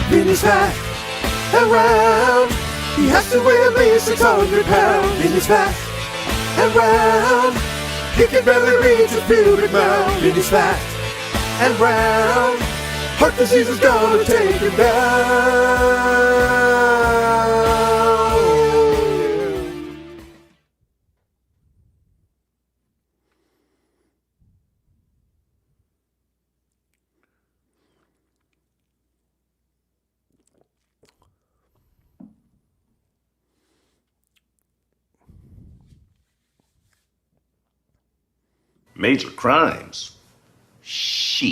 Vinnie's fat and round. He has to weigh at least 600 pounds. Vinnie's fat and round. He can barely reach his pubic mound. Vinnie's fat and round. Heart disease is gonna take him down. Major crimes? Shit.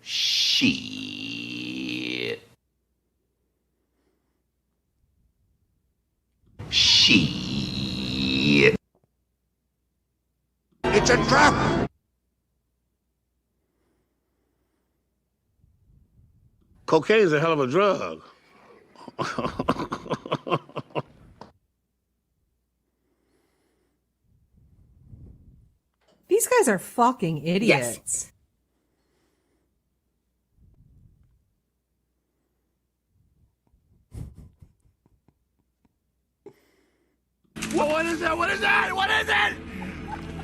Shit. Shit. It's a trap! Cocaine's a hell of a drug. These guys are fucking idiots. What is that? What is that? What is it?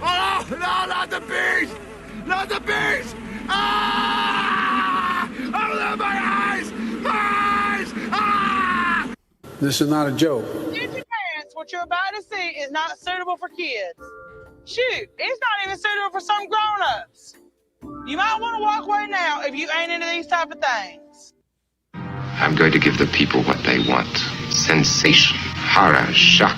Oh, no, not the beast! Not the beast! Ah! Oh, my eyes! My eyes! Ah! This is not a joke. Get your pants. What you're about to see is not suitable for kids. Shoot, it's not even suitable for some grown-ups. You might want to walk away now if you ain't into these type of things. I'm going to give the people what they want. Sensation, horror, shock.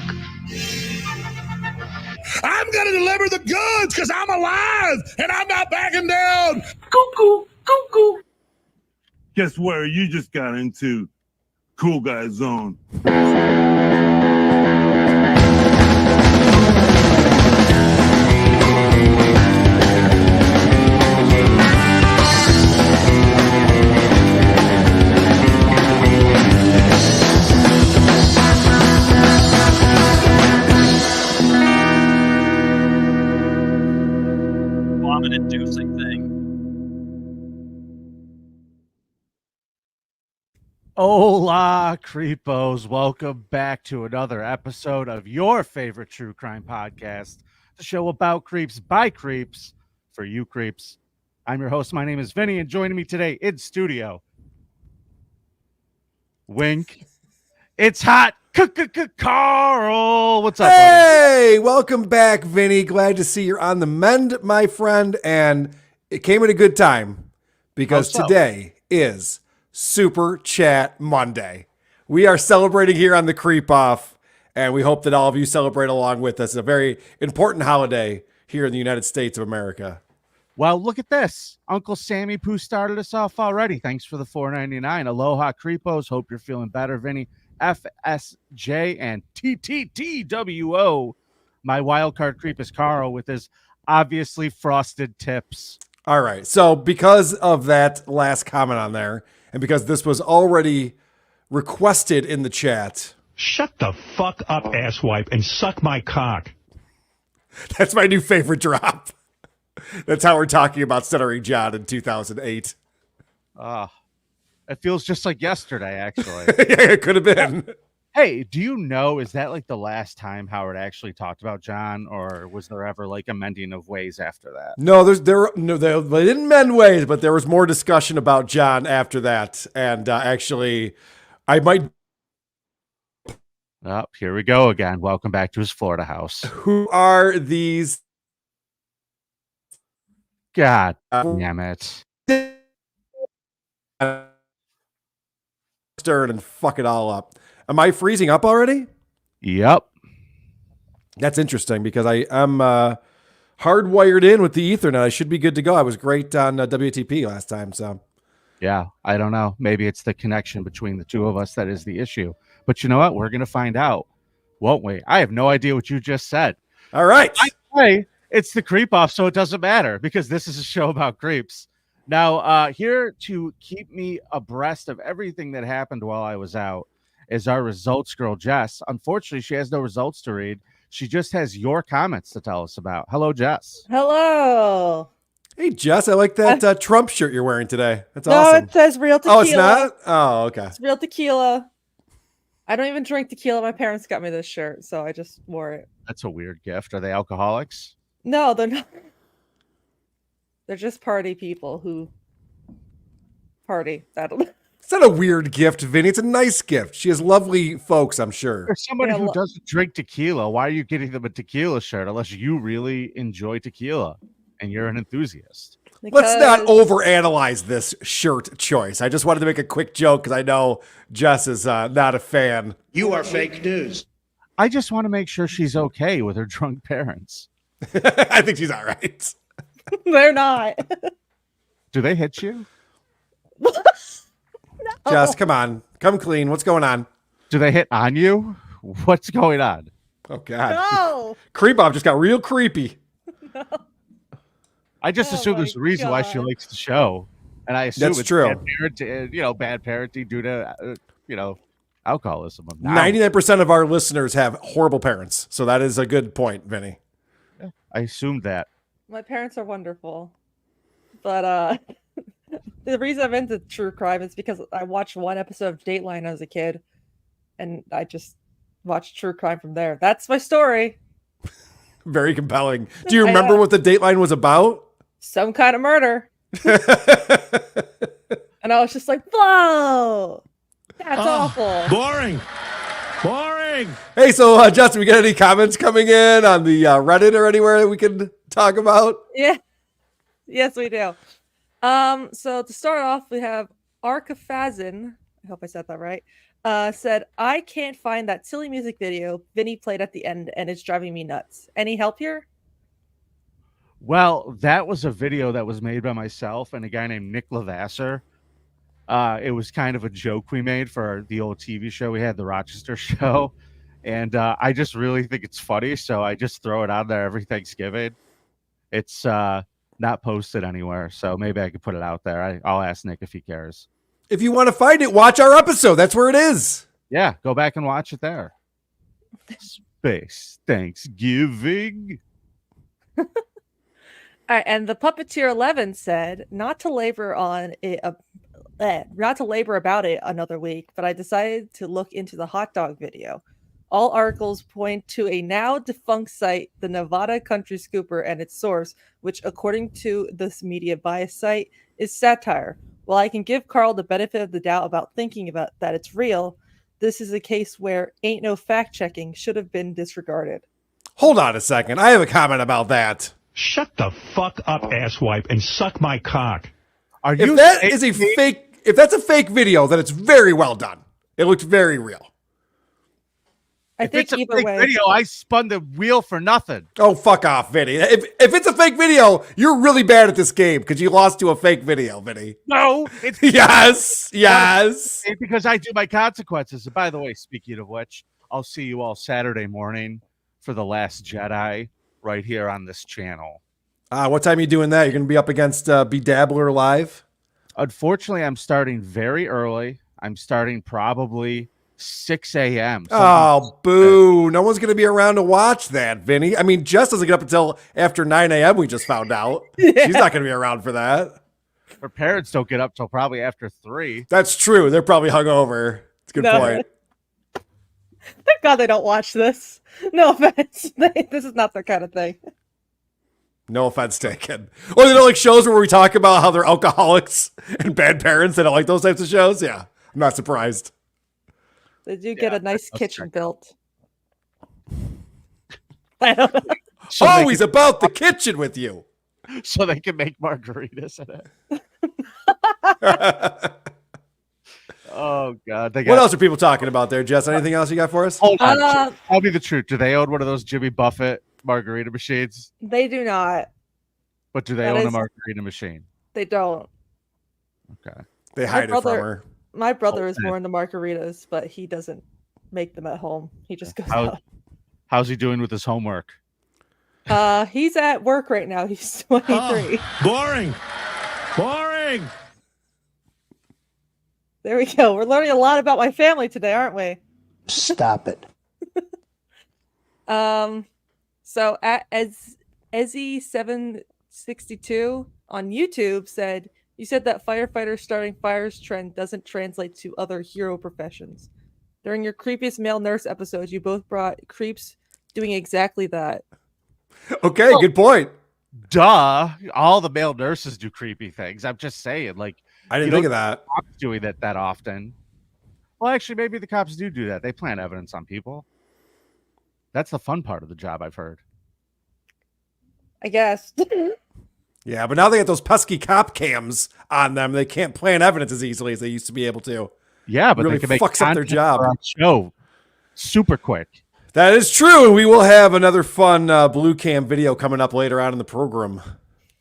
I'm gonna deliver the goods because I'm alive and I'm not backing down. Cuckoo, cuckoo. Guess where you just got into? Cool guy zone. Vomit-inducing thing. Hola, creepos. Welcome back to another episode of your favorite true crime podcast, the show about creeps by creeps for you creeps. I'm your host. My name is Vinnie, and joining me today in studio, wink, it's hot Carl. What's up, buddy? Hey, welcome back, Vinny. Glad to see you're on the mend, my friend. And it came at a good time because today is Super Chat Monday. We are celebrating here on the Creep Off, and we hope that all of you celebrate along with us. A very important holiday here in the United States of America. Well, look at this. Uncle Sammy Poo started us off already. Thanks for the $4.99. Aloha, creepos. Hope you're feeling better, Vinny. FSJ and TTTWO. My wildcard creep is Carl with his obviously frosted tips. All right. So because of that last comment on there, and because this was already requested in the chat. Shut the fuck up, asswipe, and suck my cock. That's my new favorite drop. That's how we're talking about Stuttering John in 2008. It feels just like yesterday, actually. Yeah, it could have been. Hey, do you know, is that like the last time Howard actually talked about John, or was there ever like a mending of ways after that? No, they didn't mend ways, but there was more discussion about John after that. And actually, I might. Oh, here we go again. Welcome back to his Florida house. Who are these? God damn it. Stir and fuck it all up. Am I freezing up already? Yep. That's interesting because I'm hardwired in with the Ethernet. I should be good to go. I was great on WTP last time. So Yeah, I don't know. Maybe it's the connection between the two of us that is the issue. But you know what? We're going to find out, won't we? I have no idea what you just said. All right. Hey, it's the creep off, so it doesn't matter because this is a show about creeps. Now, here to keep me abreast of everything that happened while I was out is our results girl, Jess. Unfortunately, she has no results to read. She just has your comments to tell us about. Hello, Jess. Hello. Hey, Jess, I like that Trump shirt you're wearing today. That's No, awesome. it says real tequila. Oh, it's not? Oh, okay. It's real tequila. I don't even drink tequila. My parents got me this shirt, so I just wore it. That's a weird gift. Are they alcoholics? No, they're not. They're just party people who party. I don't know. It's not a weird gift, Vinny. It's a nice gift. She has lovely folks, I'm sure. For somebody Yeah, who doesn't drink tequila, why are you getting them a tequila shirt unless you really enjoy tequila and you're an enthusiast? Let's not overanalyze this shirt choice. I just wanted to make a quick joke because I know Jess is not a fan. You are fake news. I just want to make sure she's okay with her drunk parents. I think she's all right. They're not. Do they hit you? No. Jess, come on. Come clean. What's going on? Do they hit on you? What's going on? Oh, God. No. Creep off just got real creepy. I just Oh assume my there's a reason why she God. likes the show. And I assume That's it's true. bad parenting due to, alcoholism. 99% of our listeners have horrible parents. So that is a good point, Vinny. I assumed that. My parents are wonderful. But the reason I'm into true crime is because I watched one episode of Dateline as a kid, and I just watched true crime from there. That's my story. Very compelling. Do you remember what the Dateline was about? Some kind of murder. And I was just like, whoa, that's awful. Boring. Boring. Hey, so Justin, we got any comments coming in on the Reddit or anywhere that we can talk about? Yeah. Yes, we do. So to start off, we have Arkafazin. I hope I said that right. Said, I can't find that silly music video Vinny played at the end, and it's driving me nuts. Any help here? Well, that was a video that was made by myself and a guy named Nick Lavasser. It was kind of a joke we made for the old TV show we had, the Rochester show. And I just really think it's funny, so I just throw it out there every Thanksgiving. It's not posted anywhere, so maybe I could put it out there. I'll ask Nick if he cares. If you want to find it, watch our episode. That's where it is. Yeah, go back and watch it there. Space Thanksgiving. All right, and the Puppeteer 11 said not to labor on it, not to labor about it another week, but I decided to look into the hot dog video. All articles point to a now defunct site, the Nevada Country Scooper, and its source, which, according to this media bias site, is satire. While I can give Karl the benefit of the doubt about thinking about that it's real, this is a case where ain't no fact checking should have been disregarded. Hold on a second. I have a comment about that. Shut the fuck up, asswipe, and suck my cock. If that is a fake, if that's a fake video, then it's very well done. It looked very real. I If think it's a either fake way. video, I spun the wheel for nothing. Oh, fuck off, Vinny. If it's a fake video, you're really bad at this game because you lost to a fake video, Vinny. No, it's Yes. It's because I do my consequences. And by the way, speaking of which, I'll see you all Saturday morning for The Last Jedi right here on this channel. What time are you doing that? You're going to be up against Bedabbler Live? Unfortunately, I'm starting very early. I'm starting probably 6 a.m. Oh, boo. No one's going to be around to watch that, Vinny. I mean, Jess doesn't get up until after 9 a.m. We just found out. Yeah. She's not going to be around for that. Her parents don't get up till probably after 3. That's true. They're probably hungover. It's a good No. point. Thank God they don't watch this. No offense. This is not their kind of thing. No offense taken. Or they don't like shows where we talk about how they're alcoholics and bad parents. They don't like those types of shows. Yeah, I'm not surprised. They do get a nice that's kitchen correct. built. I don't know. So they Always about the kitchen with you. so they can make margaritas in it. Oh God! They got, What else are people talking about there, Jess? Anything else you got for us? Hold on. Uh, Tell me the truth. Do they own one of those Jimmy Buffett margarita machines? They do not. But do they That own a is- margarita machine? They don't. Okay. They hide it from her. My brother is Okay. more into margaritas, but he doesn't make them at home. He just goes How- out. How's he doing with his homework? He's at work right now. He's 23. Boring. Boring. There we go. We're learning a lot about my family today, aren't we? Stop it. So as Ezzy762 on YouTube said, you said that firefighters starting fires trend doesn't translate to other hero professions. During your creepiest male nurse episodes, you both brought creeps doing exactly that. Okay, good point. Duh. All the male nurses do creepy things. I'm just saying, like, I didn't you think of don't that. see cops doing that often. Well, actually, maybe the cops do that. They plant evidence on people. That's the fun part of the job, I've heard. I guess. Yeah, but now they got those pesky cop cams on them. They can't plant evidence as easily as they used to be able to. Yeah, but Really they can make fucks up their content job. for our show super quick. That is true. We will have another fun blue cam video coming up later on in the program.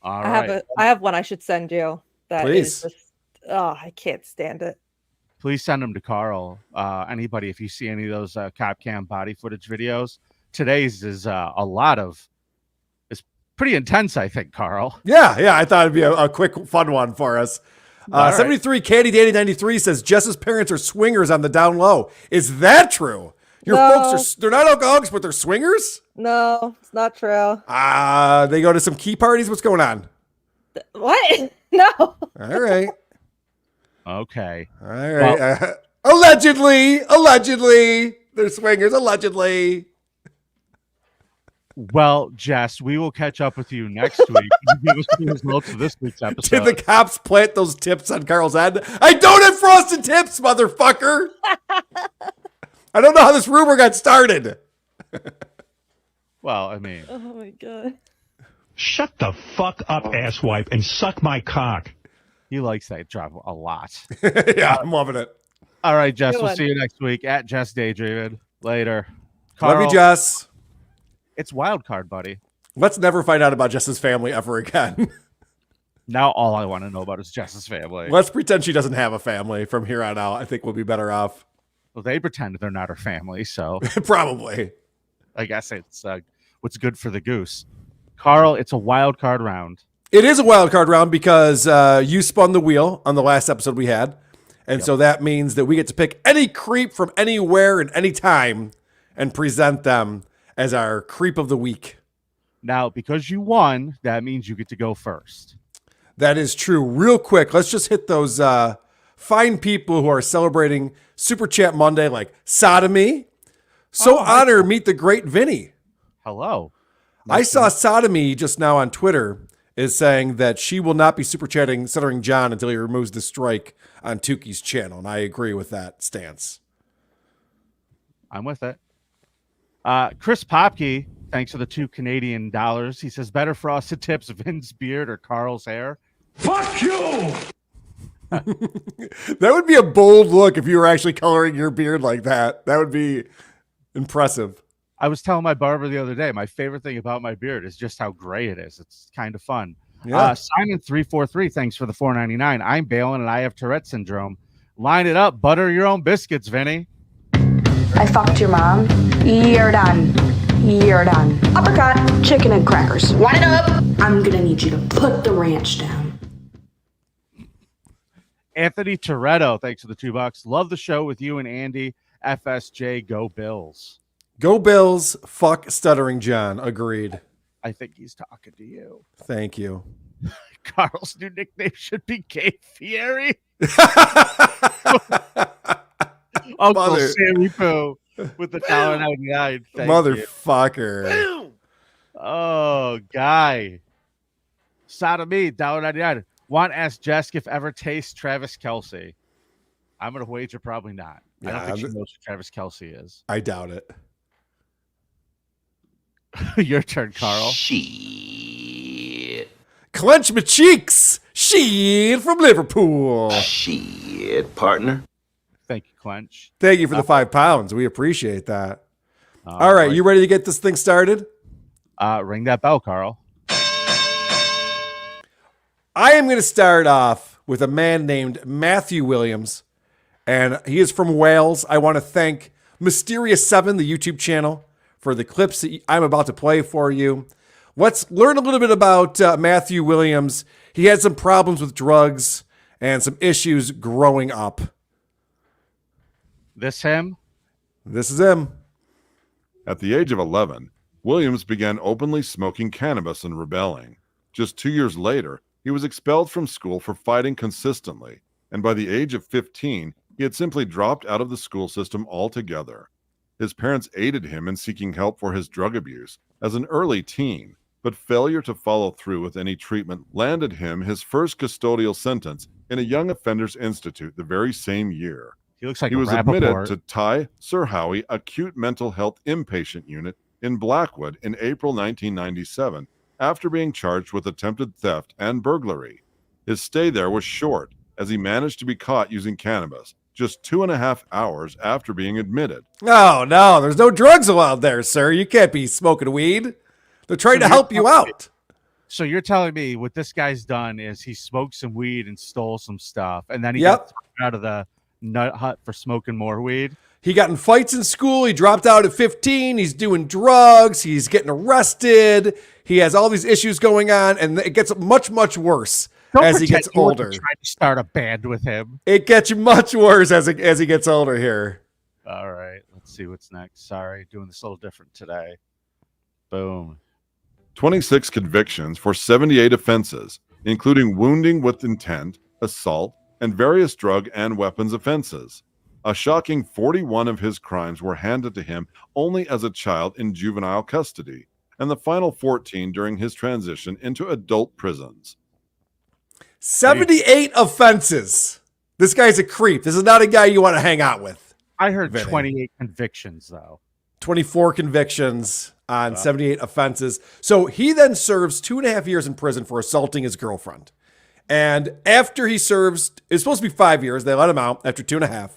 All I right. have one I should send you. That is Please. just, I can't stand it. Please send them to Carl. Anybody, if you see any of those cop cam body footage videos, today's is it's pretty intense, I think, Carl. Yeah, I thought it'd be a quick, fun one for us. All right. 73 Candy Danny 93 says Jess's parents are swingers on the down low. Is that true? Your folks they're not alcoholics, but they're swingers? No, it's not true. They go to some key parties. What's going on? What? No. All right. Okay. All right. Allegedly, they're swingers. Allegedly. Well, Jess, we will catch up with you next week. Give us the results of this week's episode. Did the cops plant those tips on Carl's head? I don't have frosted tips, motherfucker. I don't know how this rumor got started. Well, I mean, Oh my god. Shut the fuck up, asswipe, and suck my cock. he likes that job a lot. Yeah, I'm loving it. All right, Jess, Good we'll one. see you next week at Jess Daydreaming. Later. Love Carl, you, Jess. It's wild card, buddy. Let's never find out about Jess's family ever again. Now all I want to know about is Jess's family. Let's pretend she doesn't have a family from here on out. I think we'll be better off. Well, they pretend they're not her family, so Probably. I guess it's what's good for the goose. Carl, it's a wild card round. It is a wild card round because you spun the wheel on the last episode we had. And so that means that we get to pick any creep from anywhere and any time and present them as our creep of the week. Now, because you won, that means you get to go first. That is true. Real quick, let's just hit those fine people who are celebrating Super Chat Monday, like Sodomy. So honor, meet the great Vinnie. Hello. I saw Sodomy just now on Twitter is saying that she will not be super chatting Stuttering John until he removes the strike on Tuki's channel. And I agree with that stance. I'm with it. Chris Popke, thanks for the $2 Canadian. He says, better frosted tips, Vin's beard or Carl's hair. Fuck you! That would be a bold look if you were actually coloring your beard like that. That would be impressive. I was telling my barber the other day, my favorite thing about my beard is just how gray it is. It's kind of fun. Yeah. Simon343, thanks for the $4.99. I'm bailing and I have Tourette syndrome. Line it up. Butter your own biscuits, Vinny. I fucked your mom. You're done. You're done. Uppercut, chicken and crackers. Line it up. I'm gonna need you to put the ranch down. Anthony Toretto, thanks for the $2. Love the show with you and Andy. FSJ, go Bills. Go Bills, fuck Stuttering John. Agreed. I think he's talking to you. Thank you. Carl's new nickname should be Kate Fieri. Uncle Mother- Sammy Poo with the $1.99. Thank you. Motherfucker. Oh, guy. Sodomy, $1.99. Want to ask Jessica if ever taste Travis Kelce. I'm going to wager probably not. I don't think she knows who Travis Kelce is. I doubt it. Your turn, Carl. Shit. Clench my cheeks. Shit from Liverpool. Shit, partner. Thank you, Clench. Thank you for the £5. We appreciate that. All right, you ready to get this thing started? Ring that bell, Carl. I am going to start off with a man named Matthew Williams, and he is from Wales. I want to thank Mysterious7, the YouTube channel, for the clips that I'm about to play for you. Let's learn a little bit about Matthew Williams. He had some problems with drugs and some issues growing up. This him? This is him. At the age of 11, Williams began openly smoking cannabis and rebelling. Just 2 years later, he was expelled from school for fighting consistently, and by the age of 15, he had simply dropped out of the school system altogether. His parents aided him in seeking help for his drug abuse as an early teen, but failure to follow through with any treatment landed him his first custodial sentence in a Young Offenders Institute the very same year. He looks like he was admitted to Ty Sir Howie Acute Mental Health Inpatient Unit in Blackwood in April 1997 after being charged with attempted theft and burglary. His stay there was short, as he managed to be caught using cannabis just 2.5 hours after being admitted. Oh, no, there's no drugs allowed there, sir. You can't be smoking weed. They're trying to help you out. So you're telling me what this guy's done is he smoked some weed and stole some stuff, and then he got thrown out of the nut hut for smoking more weed? He got in fights in school. He dropped out at 15. He's doing drugs. He's getting arrested. He has all these issues going on, and it gets much, much worse as he gets older. Try to start a band with him. It gets much worse as he gets older here. All right, let's see what's next. Sorry, doing this a little different today. Boom. 26 convictions for 78 offenses, including wounding with intent, assault, and various drug and weapons offenses. A shocking 41 of his crimes were handed to him only as a child in juvenile custody, and the final 14 during his transition into adult prisons. 78 offenses. This guy's a creep. This is not a guy you want to hang out with. I heard 28 convictions, though. 24 convictions on 78 offenses. So he then serves 2.5 years in prison for assaulting his girlfriend. And after he serves, it's supposed to be 5 years. They let him out after 2.5.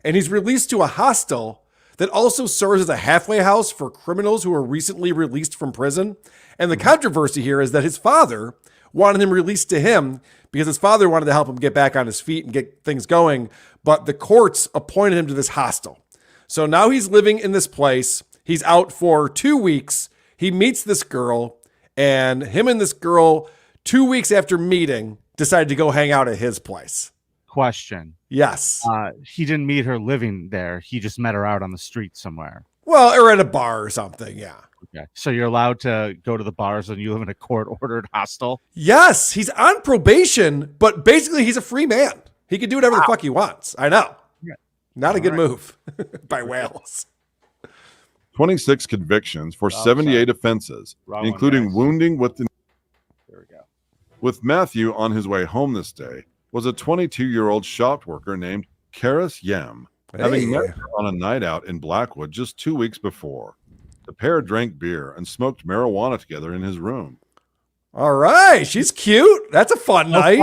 And he's released to a hostel that also serves as a halfway house for criminals who are recently released from prison. And the controversy here is that his father wanted him released to him because his father wanted to help him get back on his feet and get things going. But the courts appointed him to this hostel. So now he's living in this place. He's out for 2 weeks. He meets this girl, and him and this girl, 2 weeks after meeting, decided to go hang out at his place. Question. Yes. He didn't meet her living there. He just met her out on the street somewhere. Well, or at a bar or something, yeah. Okay. So you're allowed to go to the bars and you live in a court-ordered hostel? Yes, he's on probation, but basically he's a free man. He can do whatever the fuck he wants. I know. Yeah. Not a good move by Wales. 26 convictions for 78 offenses, including wounding with the... There we go. With Matthew on his way home this day was a 22-year-old shop worker named Karis Yem, having met her on a night out in Blackwood just 2 weeks before. The pair drank beer and smoked marijuana together in his room. All right, she's cute. That's a fun night.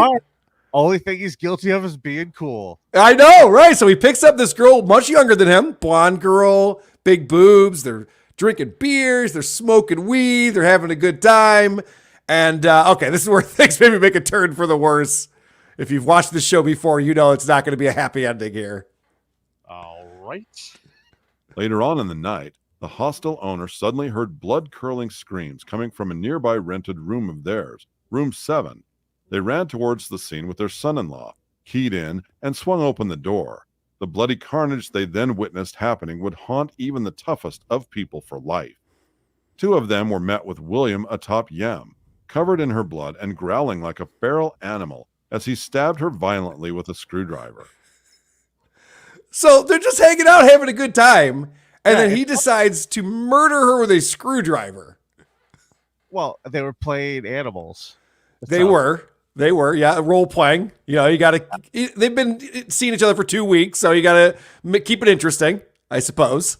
Only thing he's guilty of is being cool. I know, right? So he picks up this girl much younger than him, blonde girl, big boobs. They're drinking beers. They're smoking weed. They're having a good time. And, okay, this is where things maybe make a turn for the worse. If you've watched this show before, you know it's not going to be a happy ending here. All right. Later on in the night, the hostel owner suddenly heard blood-curdling screams coming from a nearby rented room of theirs, room 7. They ran towards the scene with their son-in-law, keyed in, and swung open the door. The bloody carnage they then witnessed happening would haunt even the toughest of people for life. 2 of them were met with William atop Yem, covered in her blood and growling like a feral animal as he stabbed her violently with a screwdriver. So they're just hanging out, having a good time, and then he decides to murder her with a screwdriver. Well, they were playing animals. They were, yeah, role playing. You know, you got to. They've been seeing each other for 2 weeks, so you got to keep it interesting, I suppose.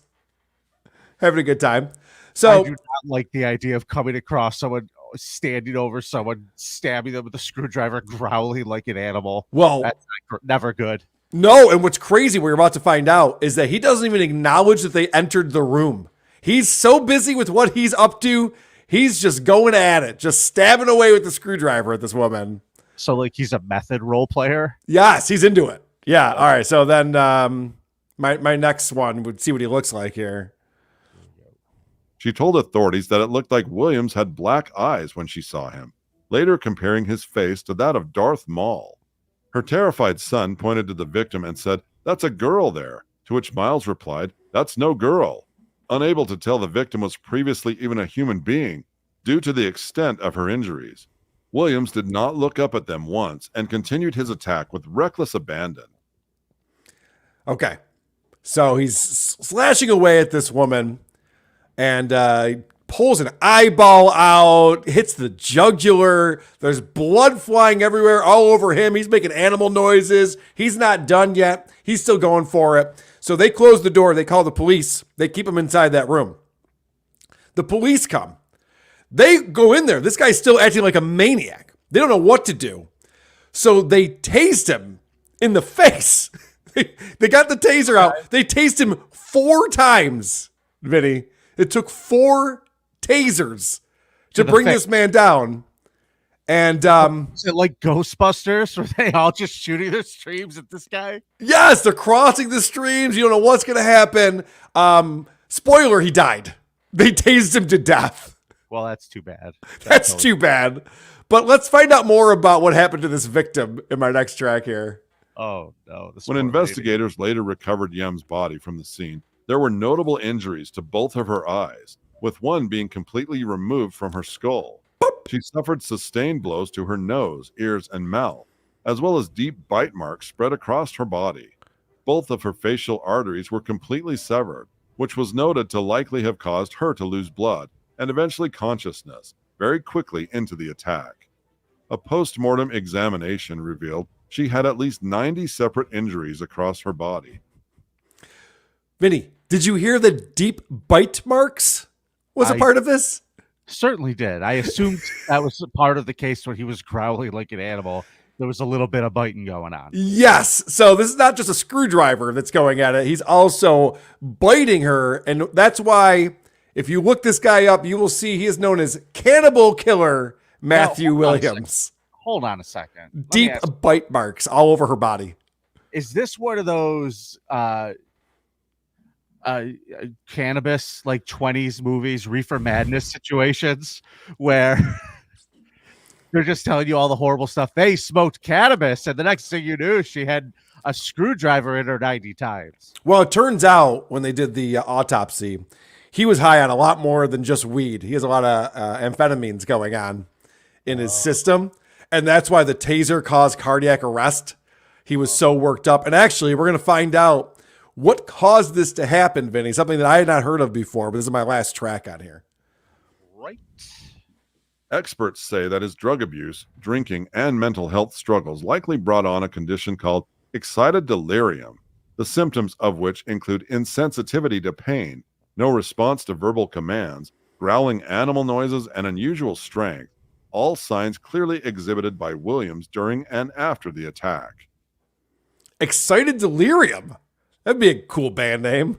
Having a good time. So I do not like the idea of coming across someone standing over someone, stabbing them with a screwdriver, growling like an animal. Well, that's never good. No, and what's crazy, we're about to find out, is that he doesn't even acknowledge that they entered the room. He's so busy with what he's up to. He's just going at it, just stabbing away with the screwdriver at this woman. So like he's a method role player. Yes, he's into it. Yeah. All right. So then my next one would see what he looks like here. She told authorities that it looked like Williams had black eyes when she saw him, later comparing his face to that of Darth Maul. Her terrified son pointed to the victim and said, "That's a girl there," to which Miles replied, "That's no girl." Unable to tell the victim was previously even a human being due to the extent of her injuries, Williams did not look up at them once and continued his attack with reckless abandon. Okay. So he's slashing away at this woman and pulls an eyeball out, hits the jugular. There's blood flying everywhere, all over him. He's making animal noises. He's not done yet. He's still going for it. So they close the door. They call the police. They keep him inside that room. The police come. They go in there. This guy's still acting like a maniac. They don't know what to do. So they tased him in the face. They got the taser out. They tased him 4 times, Vinny. It took 4 tasers to bring this man down. And is it like Ghostbusters? Were they all just shooting their streams at this guy? Yes, they're crossing the streams. You don't know what's going to happen. Spoiler, he died. They tased him to death. Well, that's too bad. That's too bad. But let's find out more about what happened to this victim in my next track here. Oh, no. When investigators later recovered Yem's body from the scene, there were notable injuries to both of her eyes, with one being completely removed from her skull. She suffered sustained blows to her nose, ears, and mouth, as well as deep bite marks spread across her body. Both of her facial arteries were completely severed, which was noted to likely have caused her to lose blood and eventually consciousness very quickly into the attack. A post-mortem examination revealed she had at least 90 separate injuries across her body. Vinny, did you hear the deep bite marks was a part of this? Certainly did. I assumed that was a part of the case where he was growling like an animal. There was a little bit of biting going on. Yes. So this is not just a screwdriver that's going at it. He's also biting her. And that's why if you look this guy up, you will see he is known as Cannibal Killer Matthew Williams. Hold on a second. Deep bite marks all over her body. Is this one of those cannabis like 20s movies, Reefer Madness situations where they're just telling you all the horrible stuff? They smoked cannabis, and the next thing you knew, she had a screwdriver in her 90 times. Well, it turns out when they did the autopsy, he was high on a lot more than just weed. He has a lot of amphetamines going on in his system. And that's why the taser caused cardiac arrest. He was so worked up. And actually, we're going to find out what caused this to happen, Vinny. Something that I had not heard of before, but this is my last track on here. Right. Experts say that his drug abuse, drinking, and mental health struggles likely brought on a condition called excited delirium, the symptoms of which include insensitivity to pain, no response to verbal commands, growling animal noises, and unusual strength, all signs clearly exhibited by Williams during and after the attack. Excited delirium. That'd be a cool band name.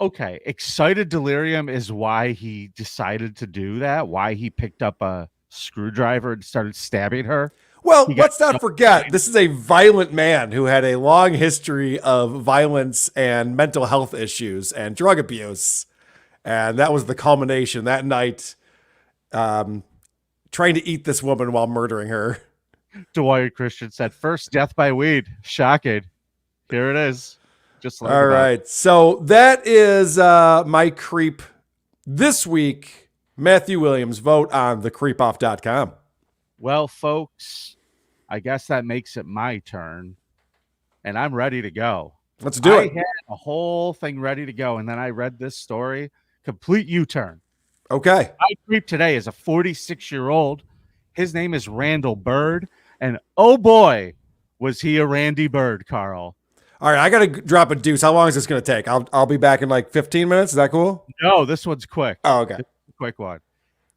Okay, excited delirium is why he decided to do that, why he picked up a screwdriver and started stabbing her. Well, let's not forget, this is a violent man who had a long history of violence and mental health issues and drug abuse. And that was the culmination that night, trying to eat this woman while murdering her. Dwyer Christian said, "First death by weed. Shocking. Here it is." Just all right. So that is my creep this week. Matthew Williams, vote on thecreepoff.com. Well, folks, I guess that makes it my turn, and I'm ready to go. Let's do it. I had a whole thing ready to go, and then I read this story, complete U-turn. Okay. My creep today is a 46-year-old. His name is Randall Bird, and oh boy, was he a Randy Bird, Carl. All right, I got to drop a deuce. How long is this going to take? I'll be back in like 15 minutes. Is that cool? No, this one's quick. Oh, okay. Quick one.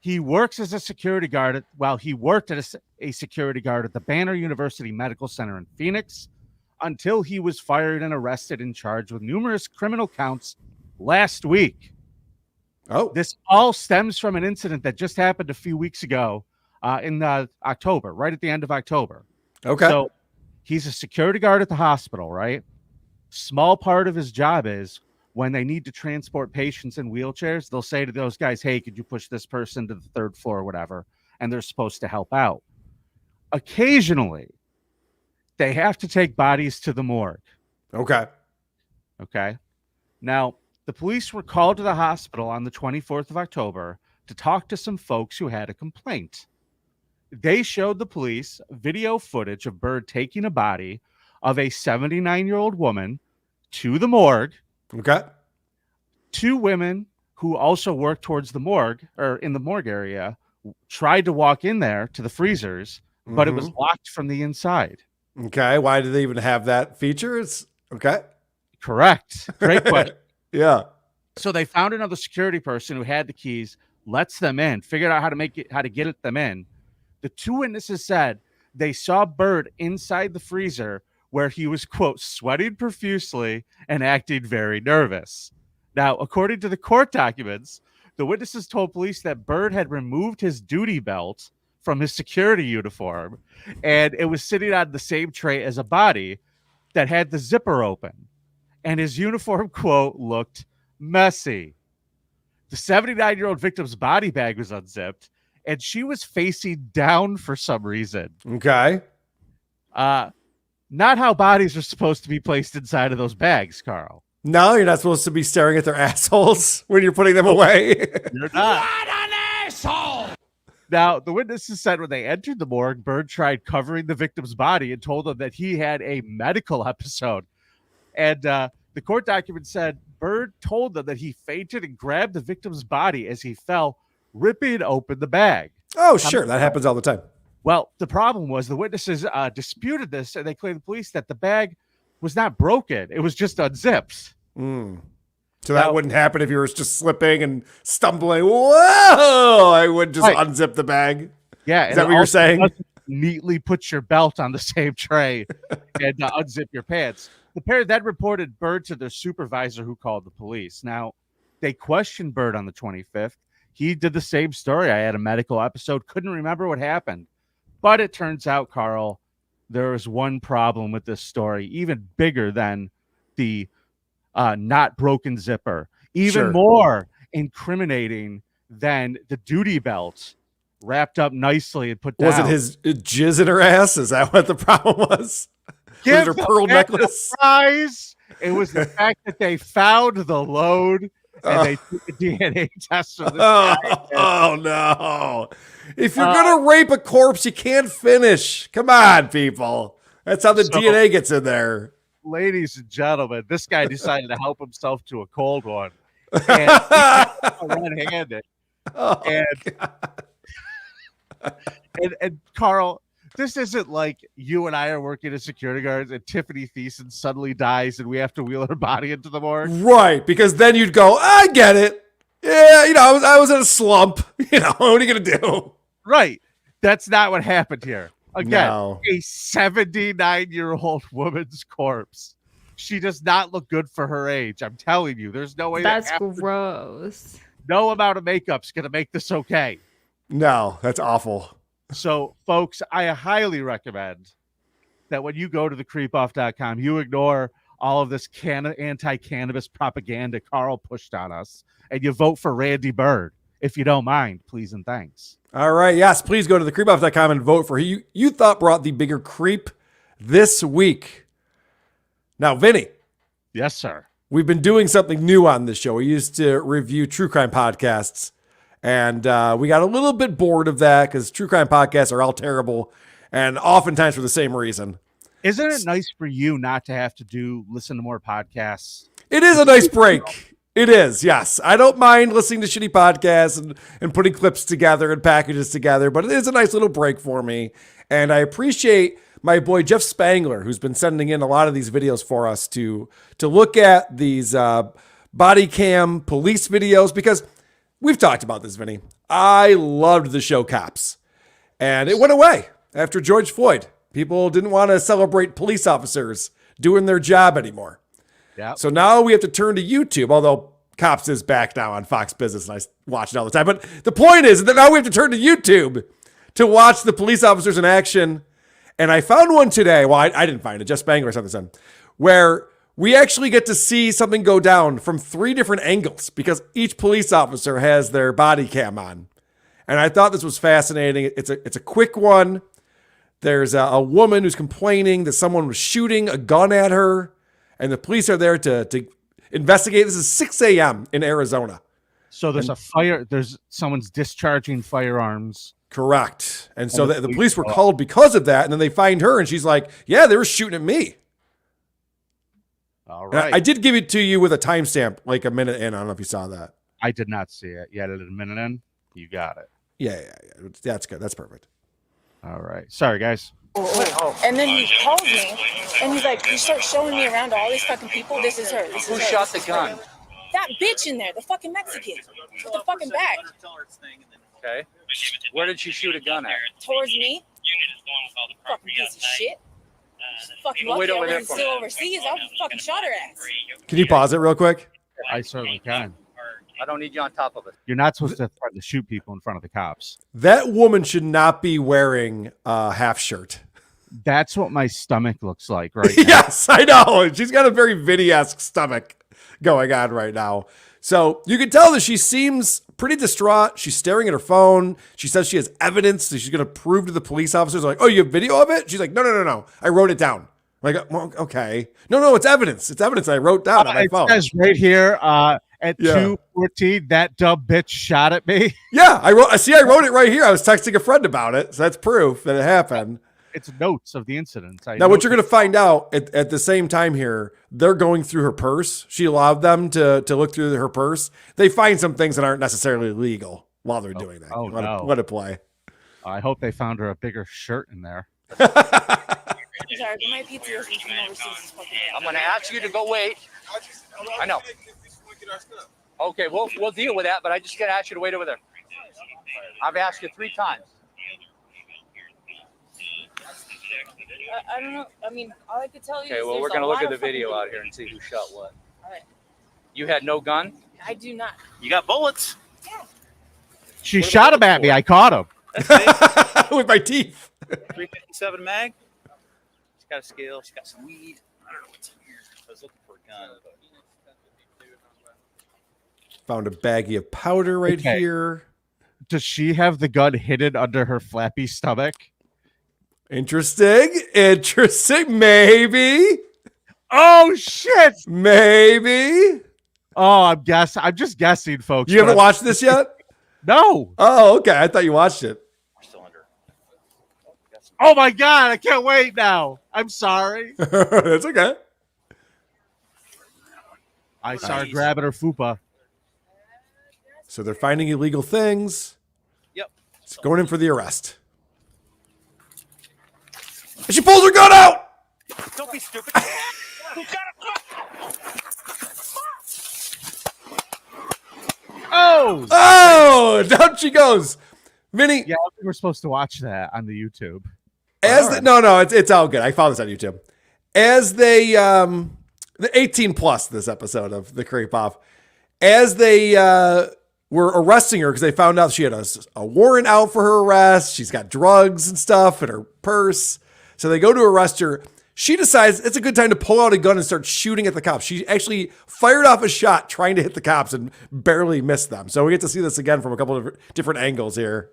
He works as a security guard. He worked as a security guard at the Banner University Medical Center in Phoenix until he was fired and arrested and charged with numerous criminal counts last week. Oh, This all stems from an incident that just happened a few weeks ago in October, right at the end of October. okay. So he's a security guard at the hospital, right? Small part of his job is when they need to transport patients in wheelchairs, they'll say to those guys, hey, could you push this person to the third floor or whatever? And they're supposed to help out. Occasionally, they have to take bodies to the morgue. Okay. Okay. Now, the police were called to the hospital on the 24th of October to talk to some folks who had a complaint. They showed the police video footage of Bird taking a body of a 79-year-old woman to the morgue. Okay. Two women who also worked towards the morgue or in the morgue area tried to walk in there to the freezers, but it was locked from the inside. Okay. Why do they even have that feature? It's okay. Correct. Great question. Yeah. So they found another security person who had the keys, lets them in, figured out how to get them in. The two witnesses said they saw Bird inside the freezer where he was, quote, sweating profusely and acting very nervous. Now, according to the court documents, the witnesses told police that Bird had removed his duty belt from his security uniform, and it was sitting on the same tray as a body that had the zipper open. And his uniform, quote, looked messy. The 79-year-old victim's body bag was unzipped, and she was facing down for some reason. Okay. Not how bodies are supposed to be placed inside of those bags, Carl. No, you're not supposed to be staring at their assholes when you're putting them away. You're not. What an asshole! Now, the witnesses said when they entered the morgue, Bird tried covering the victim's body and told them that he had a medical episode. And the court document said Bird told them that he fainted and grabbed the victim's body as he fell, ripping open the bag. Oh, sure. That happens all the time. Well, the problem was the witnesses disputed this, and they claimed to the police that the bag was not broken. It was just unzipped. So that wouldn't happen if you were just slipping and stumbling. Whoa! I would just unzip the bag. Yeah. Is that what you're saying? Neatly put your belt on the same tray and unzip your pants. The pair then reported Bird to their supervisor, who called the police. Now, they questioned Bird on the 25th. He did the same story. I had a medical episode, couldn't remember what happened. But it turns out, Carl, there is one problem with this story, even bigger than the not broken zipper, even more incriminating than the duty belt wrapped up nicely and put down. Was it his jizz in her ass? Is that what the problem was? Was it her pearl necklace? It was the fact that they found the load and they took a DNA test of this guy. Oh, no. If you're going to rape a corpse, you can't finish. Come on, people. That's how the DNA gets in there. Ladies and gentlemen, this guy decided to help himself to a cold one. And red-handed. And Carl, this isn't like you and I are working as security guards and Tiffany Thiessen suddenly dies and we have to wheel her body into the morgue. Right, because then you'd go, I get it. Yeah, I was in a slump. What are you going to do? Right. That's not what happened here. Again, No. a 79-year-old woman's corpse. She does not look good for her age. I'm telling you, there's no way. That's gross. No amount of makeup's going to make this okay. No, that's awful. So, folks, I highly recommend that when you go to thecreepoff.com, you ignore all of this anti-cannabis propaganda Carl pushed on us, and you vote for Randy Bird. If you don't mind, please and thanks. All right. Yes, please go to thecreepoff.com and vote for who you thought brought the bigger creep this week. Now, Vinny. Yes, sir. We've been doing something new on this show. We used to review true crime podcasts, and we got a little bit bored of that because true crime podcasts are all terrible, and oftentimes for the same reason. Isn't it nice for you not to have to listen to more podcasts? It is a nice break. It is, yes. I don't mind listening to shitty podcasts and putting clips together and packages together, but it is a nice little break for me. And I appreciate my boy Jeff Spangler, who's been sending in a lot of these videos for us to look at these body cam police videos, because we've talked about this, Vinny. I loved the show Cops, and it went away after George Floyd. People didn't want to celebrate police officers doing their job anymore. Yeah. So now we have to turn to YouTube, although Cops is back now on Fox Business, and I watch it all the time. But the point is that now we have to turn to YouTube to watch the police officers in action. And I found one today. Well, I didn't find it. Just Spangler sent this in, where we actually get to see something go down from 3 different angles because each police officer has their body cam on. And I thought this was fascinating. It's a quick one. There's a woman who's complaining that someone was shooting a gun at her, and the police are there to investigate. This is 6 a.m. in Arizona. So there's a fire. There's someone's discharging firearms. Correct. And so the police were called because of that. And then they find her and she's like, yeah, they were shooting at me. All right. I did give it to you with a timestamp, like a minute in. I don't know if you saw that. I did not see it. You had it a minute in. You got it. Yeah. That's good. That's perfect. All right. Sorry, guys. And then he calls me and he's like, he starts showing me around all these fucking people. This is her. Who shot the gun? That bitch in there, the fucking Mexican. With the fucking bag. Okay. Where did she shoot a gun at? Towards me. Fucking piece of shit. Fucking lucky I wasn't still overseas. I fucking shot her ass. Can you pause it real quick? I certainly can. I don't need you on top of it. You're not supposed to threaten to shoot people in front of the cops. That woman should not be wearing a half shirt. That's what my stomach looks like right now. Yes, I know. She's got a very Vinnie-esque stomach going on right now. So you can tell that she seems pretty distraught. She's staring at her phone. She says she has evidence that she's going to prove to the police officers. Like, oh, you have video of it? She's like, no. I wrote it down. I'm like, well, okay. No, it's evidence. It's evidence I wrote down on my phone. It says right here at 2:14, that dumb bitch shot at me. Yeah, I wrote it right here. I was texting a friend about it. So that's proof that it happened. It's notes of the incident. Now, what you're going to find out at the same time here, they're going through her purse. She allowed them to look through her purse. They find some things that aren't necessarily legal while they're doing that. Let it play. I hope they found her a bigger shirt in there. Sorry, my PTSD from overseas is fucking bad. I'm going to ask you to go wait. I know. Okay, we'll deal with that, but I just got to ask you to wait over there. I've asked you 3 times. I don't know. I mean, all I could tell you is Okay, well, we're going to look at the video out here and see who shot what. All right. You had no gun? I do not. You got bullets? Yeah. She shot him at me. I caught him. With my teeth. 357 mag? She's got a scale. She's got some weed. I don't know what's in here. I was looking for a gun. But... Found a baggie of powder right here. Does she have the gun hidden under her flappy stomach? Interesting. Maybe. Oh shit. Maybe. Oh, I'm just guessing, folks. You haven't watched this yet? No. Oh, okay. I thought you watched it. We're still under. Oh my god, I can't wait now. I'm sorry. That's okay. I saw her grabbing her fupa. So they're finding illegal things. Yep. It's going in for the arrest. And she pulls her gun out. Don't be stupid. Oh, down she goes. Vinny. Yeah, we were supposed to watch that on the YouTube. It's all good. I found this on YouTube. As they the 18 plus this episode of the Creep Off, as they were arresting her because they found out she had a warrant out for her arrest. She's got drugs and stuff in her purse. So they go to arrest her. She decides it's a good time to pull out a gun and start shooting at the cops. She actually fired off a shot trying to hit the cops and barely missed them. So we get to see this again from a couple of different angles here.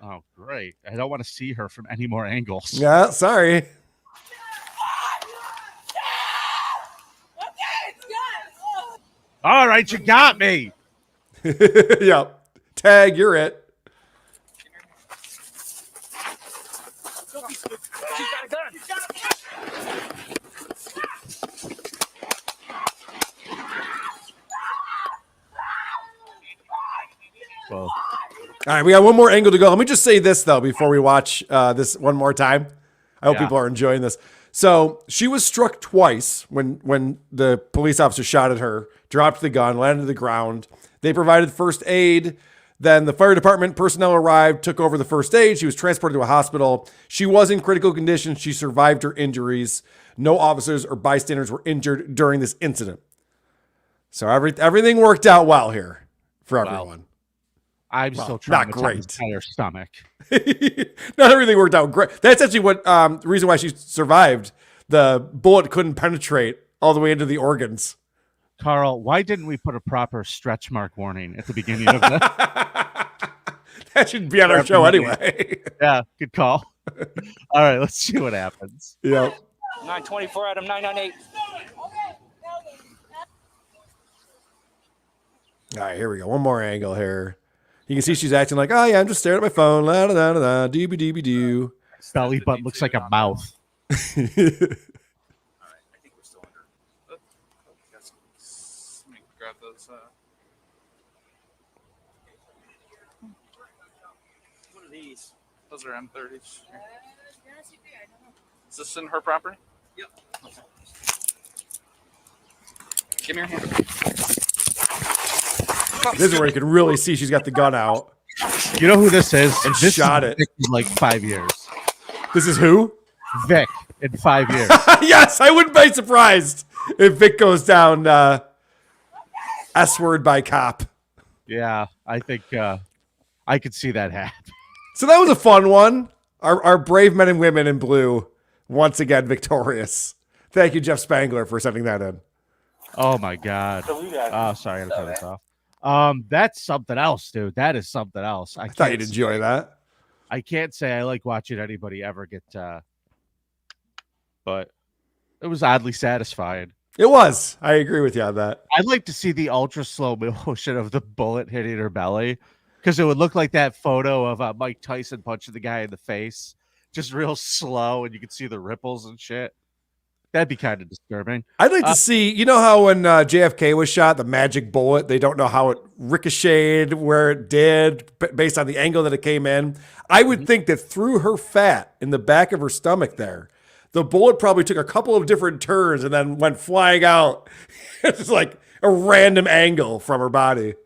Oh, great. I don't want to see her from any more angles. Yeah, sorry. All right, you got me. Yeah. Tag, you're it. She's got a gun. Well, all right, we got one more angle to go. Let me just say this, though, before we watch this one more time. I hope people are enjoying this. So she was struck twice when the police officer shot at her, dropped the gun, landed to the ground. They provided first aid. Then the fire department personnel arrived, took over the first aid. She was transported to a hospital. She was in critical condition. She survived her injuries. No officers or bystanders were injured during this incident. So everything worked out well here for everyone. I'm still trying not to great. tell her stomach. Not everything worked out great. That's actually what the reason why she survived. The bullet couldn't penetrate all the way into the organs. Carl, why didn't we put a proper stretch mark warning at the beginning of the That should be on our show anyway. Yeah, good call. All right, let's see what happens. Yep. 924 Adam 998. All right, here we go. One more angle here. You can see she's acting like, oh yeah, I'm just staring at my phone. La da da da da. Doobie doobie doo. Belly button looks like a mouth. Grab those. What are these? Those are M30s. Is this in her property? Yep. Okay. Give me your hand. This is where you can really see she's got the gun out. You know who this is? And this shot is it. Vic in like 5 years. This is who? Vic in 5 years. Yes, I wouldn't be surprised if Vic goes down S-word by cop. Yeah, I think I could see that happen. So that was a fun one. Our brave men and women in blue, once again victorious. Thank you, Jeff Spangler, for sending that in. Oh my God. Oh, sorry, I gotta turn this off. That's something else, dude. That is something else. I thought you'd enjoy that. I can't say I like watching anybody ever get but it was oddly satisfying. It was. I agree with you on that. I'd like to see the ultra slow motion of the bullet hitting her belly, because it would look like that photo of Mike Tyson punching the guy in the face, just real slow, and you could see the ripples and shit. That'd be kind of disturbing. I'd like to see, you know how when JFK was shot, the magic bullet, they don't know how it ricocheted, where it did, based on the angle that it came in. I would think that through her fat in the back of her stomach there, the bullet probably took a couple of different turns and then went flying out. It's just like a random angle from her body.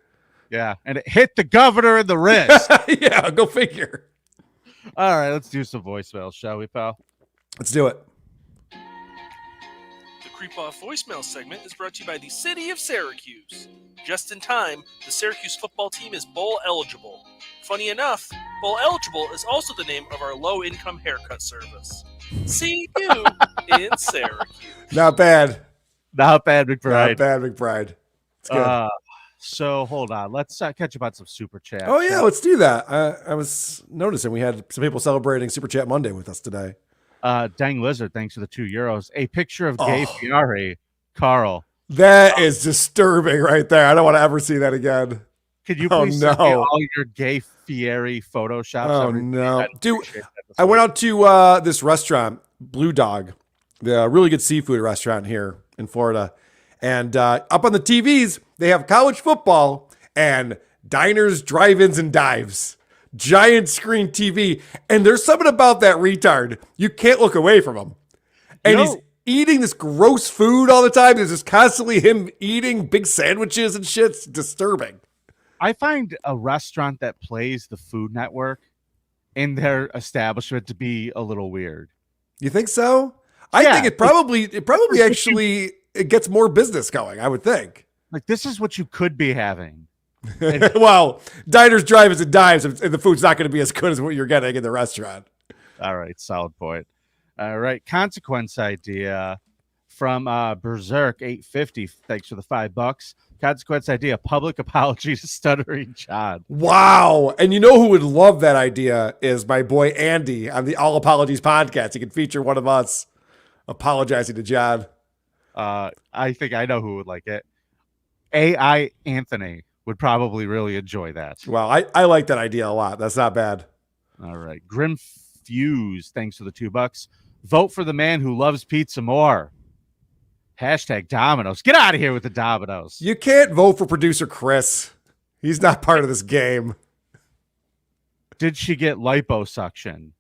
Yeah, and it hit the governor in the wrist. Yeah, go figure. All right, let's do some voicemails, shall we, pal? Let's do it. The Creep Off voicemail segment is brought to you by the City of Syracuse. Just in time, the Syracuse football team is bowl eligible. Funny enough, bowl eligible is also the name of our low-income haircut service. See you in Syracuse. Not bad. Not bad, McBride. Not bad, McBride. It's good. So hold on. Let's catch up on some super chat. Oh, yeah, let's do that. I was noticing we had some people celebrating Super Chat Monday with us today. Dang Lizard, thanks for the €2. A picture of Gay Fieri, Carl. That is disturbing right there. I don't want to ever see that again. Could you please send me all your Gay Fieri photoshops? Oh, no. Dude, I went out to this restaurant, Blue Dog, the really good seafood restaurant here in Florida. And up on the TVs, they have college football and diners, drive-ins, and dives. Giant screen TV. And there's something about that retard. You can't look away from him. And he's eating this gross food all the time. There's just constantly him eating big sandwiches and shit. It's disturbing. I find a restaurant that plays the Food Network in their establishment to be a little weird. You think so? I think it probably actually it gets more business going, I would think. Like, this is what you could be having. Well, diners, drive-ins, and dives, and the food's not going to be as good as what you're getting in the restaurant. All right, solid point. All right, consequence idea from Berserk 850. Thanks for the $5. Consequence idea: public apology to Stuttering John. Wow! And you know who would love that idea is my boy Andy on the All Apologies podcast. He could feature one of us apologizing to John. I think I know who would like it. AI Anthony would probably really enjoy that. Well, I like that idea a lot. That's not bad. All right. Grim Fuse, thanks for the $2. Vote for the man who loves pizza more. Hashtag Domino's. Get out of here with the Domino's. You can't vote for producer Chris. He's not part of this game. Did she get liposuction?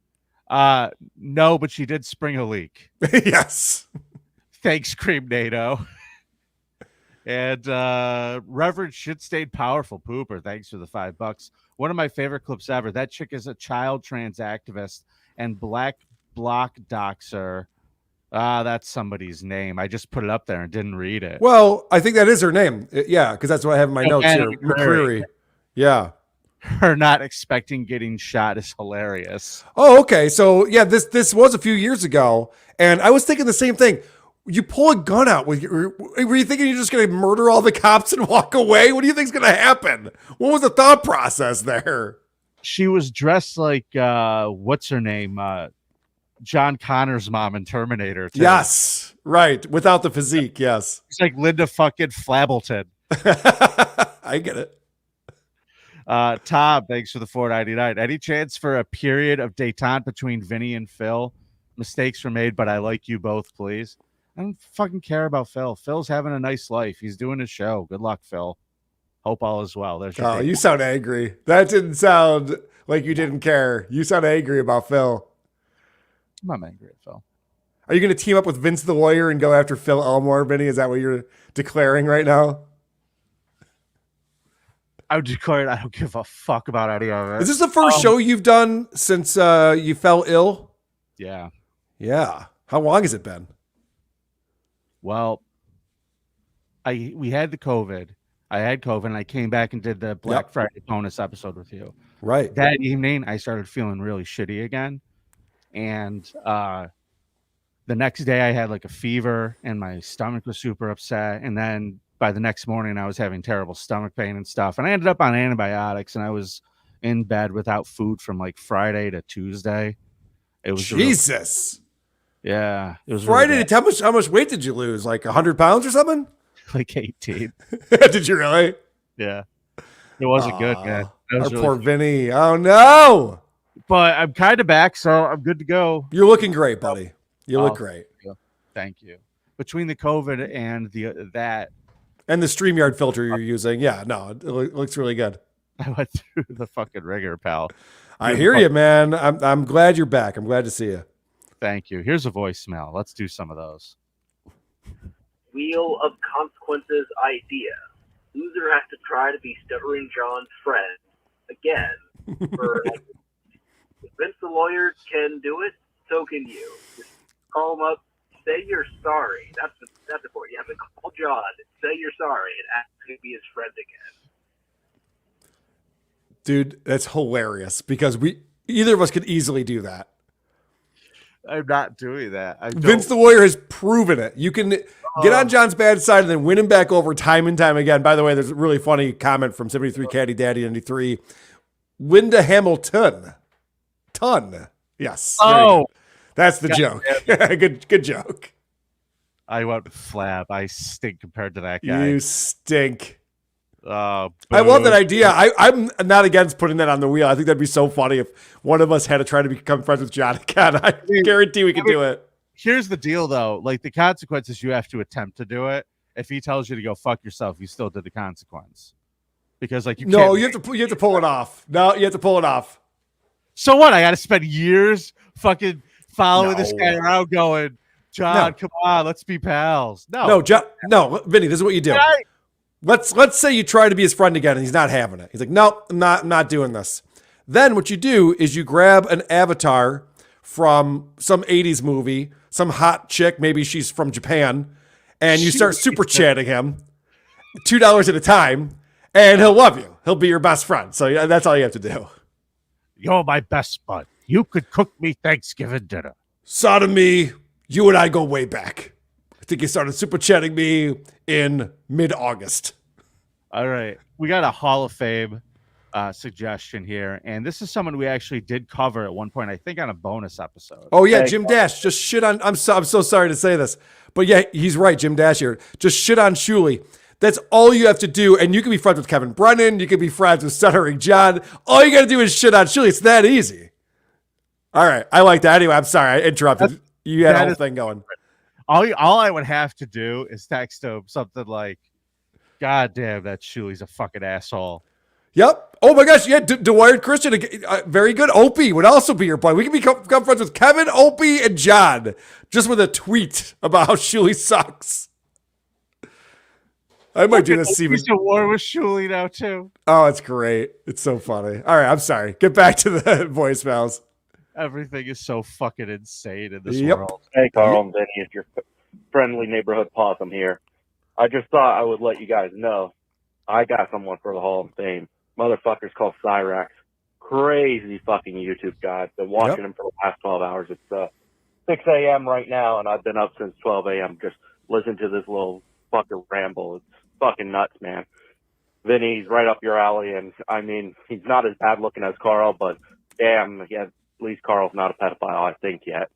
No, but she did spring a leak. Yes. Thanks, Cream NATO. And Reverend Shit-Stained Powerful Pooper, thanks for the $5. One of my favorite clips ever. That chick is a child trans activist and black bloc doxer That's somebody's name. I just put it up there and didn't read it. Well, I think that is her name. Yeah, because that's what I have in my notes Anna here. McCreary. Yeah. Her not expecting getting shot is hilarious. Oh, okay. So yeah, this was a few years ago, and I was thinking the same thing. You pull a gun out were you thinking you're just going to murder all the cops and walk away? What do you think's going to happen? What was the thought process there? She was dressed like what's her name? John Connor's mom in Terminator 2. Yes, right. Without the physique, yes. It's like Linda fucking Flabbleton. I get it. Tom, thanks for the $4.99. Any chance for a period of detente between Vinny and Phil? Mistakes were made, but I like you both, please. I don't fucking care about Phil. Phil's having a nice life. He's doing his show. Good luck, Phil. Hope all is well. There's your you sound angry. That didn't sound like you didn't care. You sound angry about Phil. I'm not angry at Phil. Are you going to team up with Vince the Lawyer and go after Phil Elmore, Vinny? Is that what you're declaring right now? I would declare I don't give a fuck about any of it. Is this the first show you've done since you fell ill? Yeah. Yeah. How long has it been? Well, we had the COVID. I had COVID, and I came back and did the Black Friday bonus episode with you. Right. That evening, I started feeling really shitty again. And the next day, I had like a fever, and my stomach was super upset. And then by the next morning, I was having terrible stomach pain and stuff. And I ended up on antibiotics, and I was in bed without food from like Friday to Tuesday. It was Jesus. Yeah, it was Friday. really How much weight did you lose? Like 100 pounds or something? like 18. Did you really? Yeah, it wasn't good, man. Our poor Vinny. Oh no! But I'm kind of back, so I'm good to go. You're looking great, buddy. You look great. Thank you. Between the COVID and that and the StreamYard filter you're using, yeah, no, it looks really good. I went through the fucking ringer, pal. I hear you, man. I'm glad you're back. I'm glad to see you. Thank you. Here's a voicemail. Let's do some of those. Wheel of Consequences idea. Loser has to try to be Stuttering John's friend again. If Vince the Lawyer can do it, so can you. Just call him up, say you're sorry. That's important. You have to call John, say you're sorry, and ask him to be his friend again. Dude, that's hilarious because either of us could easily do that. I'm not doing that. Vince the Warrior has proven it. You can get on John's bad side and then win him back over time and time again. By the way, there's a really funny comment from 73 Caddy Daddy 93. Linda Hamilton. Yes. Oh, that's the joke. Good joke. I went flab. I stink compared to that guy. You stink. I love that idea. I'm not against putting that on the wheel. I think that'd be so funny if one of us had to try to become friends with John again. I guarantee we could do it. Here's the deal, though. Like the consequences, you have to attempt to do it. If he tells you to go fuck yourself, you still did the consequence. Because like you have to pull it off. No, you have to pull it off. So what? I got to spend years fucking following this guy around, going, John, come on, let's be pals. No, John. No, Vinny, this is what you do. Let's say you try to be his friend again and he's not having it. He's like, nope, I'm not doing this. Then what you do is you grab an avatar from some 80s movie, some hot chick, maybe she's from Japan, and you start super chatting him $2 at a time, and he'll love you. He'll be your best friend. So that's all you have to do. You're my best bud. You could cook me Thanksgiving dinner. Sodomy, you and I go way back. I think you started super chatting me in mid-August. All right. We got a Hall of Fame suggestion here. And this is someone we actually did cover at one point, I think on a bonus episode. Oh, yeah. Jim Dash just shit on. I'm so sorry to say this. But yeah, he's right. Jim Dash here. Just shit on Shuley. That's all you have to do. And you can be friends with Kevin Brennan. You can be friends with Stuttering John. All you got to do is shit on Shuley. It's that easy. All right. I like that. Anyway, I'm sorry. I interrupted. You had a whole thing going. All I would have to do is text him something like, God damn, that Shuley's a fucking asshole. Yep. Oh my gosh. Yeah. Dwyer Christian. Very good. Opie would also be your boy. We can become friends with Kevin, Opie, and John just with a tweet about how Shuley sucks. I might do this. He's at war with Shuley now, too. Oh, it's great. It's so funny. All right. I'm sorry. Get back to the voicemails. Everything is so fucking insane in this Yep. world. Hey, Carl and Vinny, it's your friendly neighborhood possum here. I just thought I would let you guys know I got someone for the Hall of Fame. Motherfucker's called Cyrax. Crazy fucking YouTube guy. Been watching him for the last 12 hours. It's 6 a.m. right now, and I've been up since 12 a.m. just listening to this little fucker ramble. It's fucking nuts, man. Vinny's right up your alley, and I mean, he's not as bad looking as Carl, but damn, yeah, at least Carl's not a pedophile, I think, yet.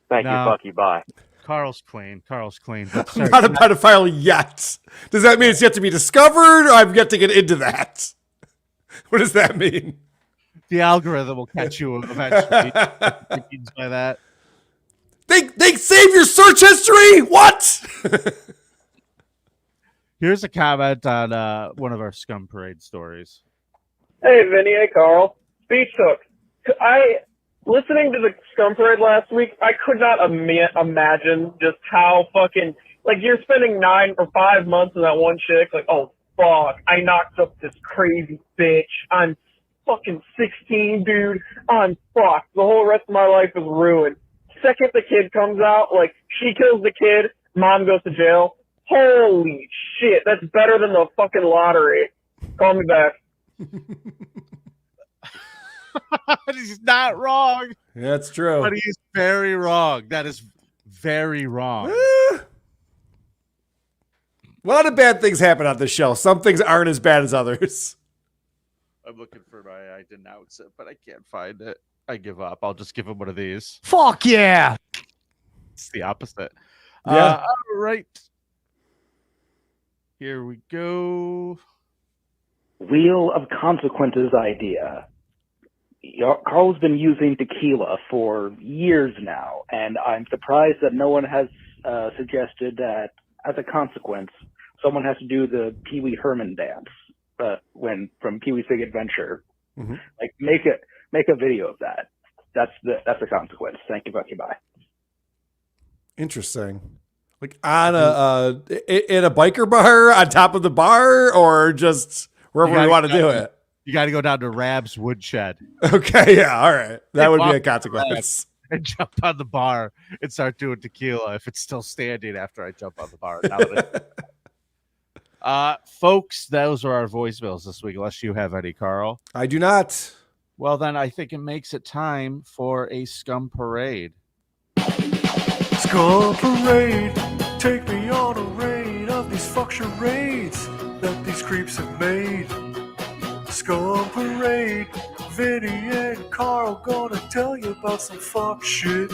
Thank you, fuck you, bye. Carl's clean. Carl's clean. I'm not a pedophile yet. Does that mean it's yet to be discovered, or I've yet to get into that? What does that mean? The algorithm will catch you eventually. What means by that? They save your search history? What? Here's a comment on one of our Scum Parade stories. Hey, Vinny. Hey, Carl. Speech hook. Listening to the Scum Parade last week, I could not imagine just how fucking, like, you're spending 5 months in that one chick, like, oh, fuck, I knocked up this crazy bitch. I'm fucking 16, dude. I'm fucked. The whole rest of my life is ruined. Second the kid comes out, like, she kills the kid, mom goes to jail. Holy shit, that's better than the fucking lottery. Call me back. He's not wrong. That's true. But he's very wrong. That is very wrong. A lot of bad things happen on this show. Some things aren't as bad as others. I'm looking for I denounce it, but I can't find it. I give up. I'll just give him one of these. Fuck yeah. It's the opposite. Yeah. All right. Here we go. Wheel of Consequences idea. Carl's been using tequila for years now, and I'm surprised that no one has suggested that as a consequence, someone has to do the Pee Wee Herman dance from Pee Wee's Big Adventure. Mm-hmm. Like make a video of that. That's the consequence. Thank you, Bucky. Bye. Interesting. Like on in a biker bar on top of the bar, or just wherever we want to do it. You got to go down to Rab's Woodshed. Okay, yeah, all right. That would be a consequence. And jump on the bar and start doing tequila if it's still standing after I jump on the bar. Folks, those are our voicemails this week, unless you have any, Carl. I do not. Well, then I think it makes it time for a Scum Parade. Scum Parade, take me on a raid of these fuck charades that these creeps have made. Scum Parade, Vinny and Carl gonna tell you about some fuck shit.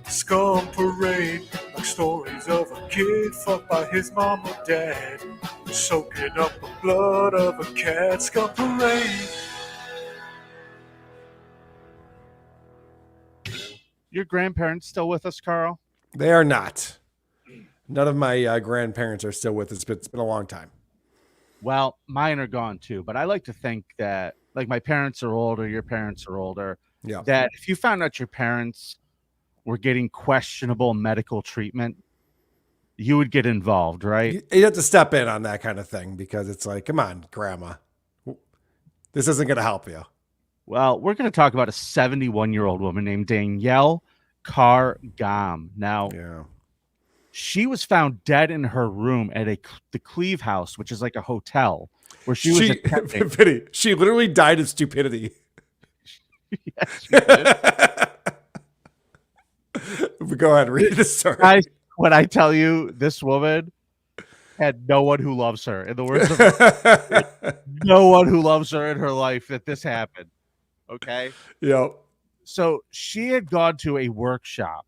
Scum Parade, like stories of a kid fucked by his mom or dad, soaking up the blood of a cat. Scum Parade. Your grandparents still with us, Carl? They are not. None of my grandparents are still with us, but it's been a long time. Well, mine are gone too, but I like to think that, like, my parents are older, your parents are older, that if you found out your parents were getting questionable medical treatment, you would get involved, right? You have to step in on that kind of thing because it's like, come on, grandma. This isn't going to help you. Well, we're going to talk about a 71-year-old woman named Danielle Carr-Gam. Now, she was found dead in her room at the Cleve House, which is like a hotel, where she was attending. She literally died of stupidity. Yes, she did. Go ahead, read the story. Guys, when I tell you this woman had no one who loves her, in the words of no one who loves her in her life, that this happened. Okay? Yep. So she had gone to a workshop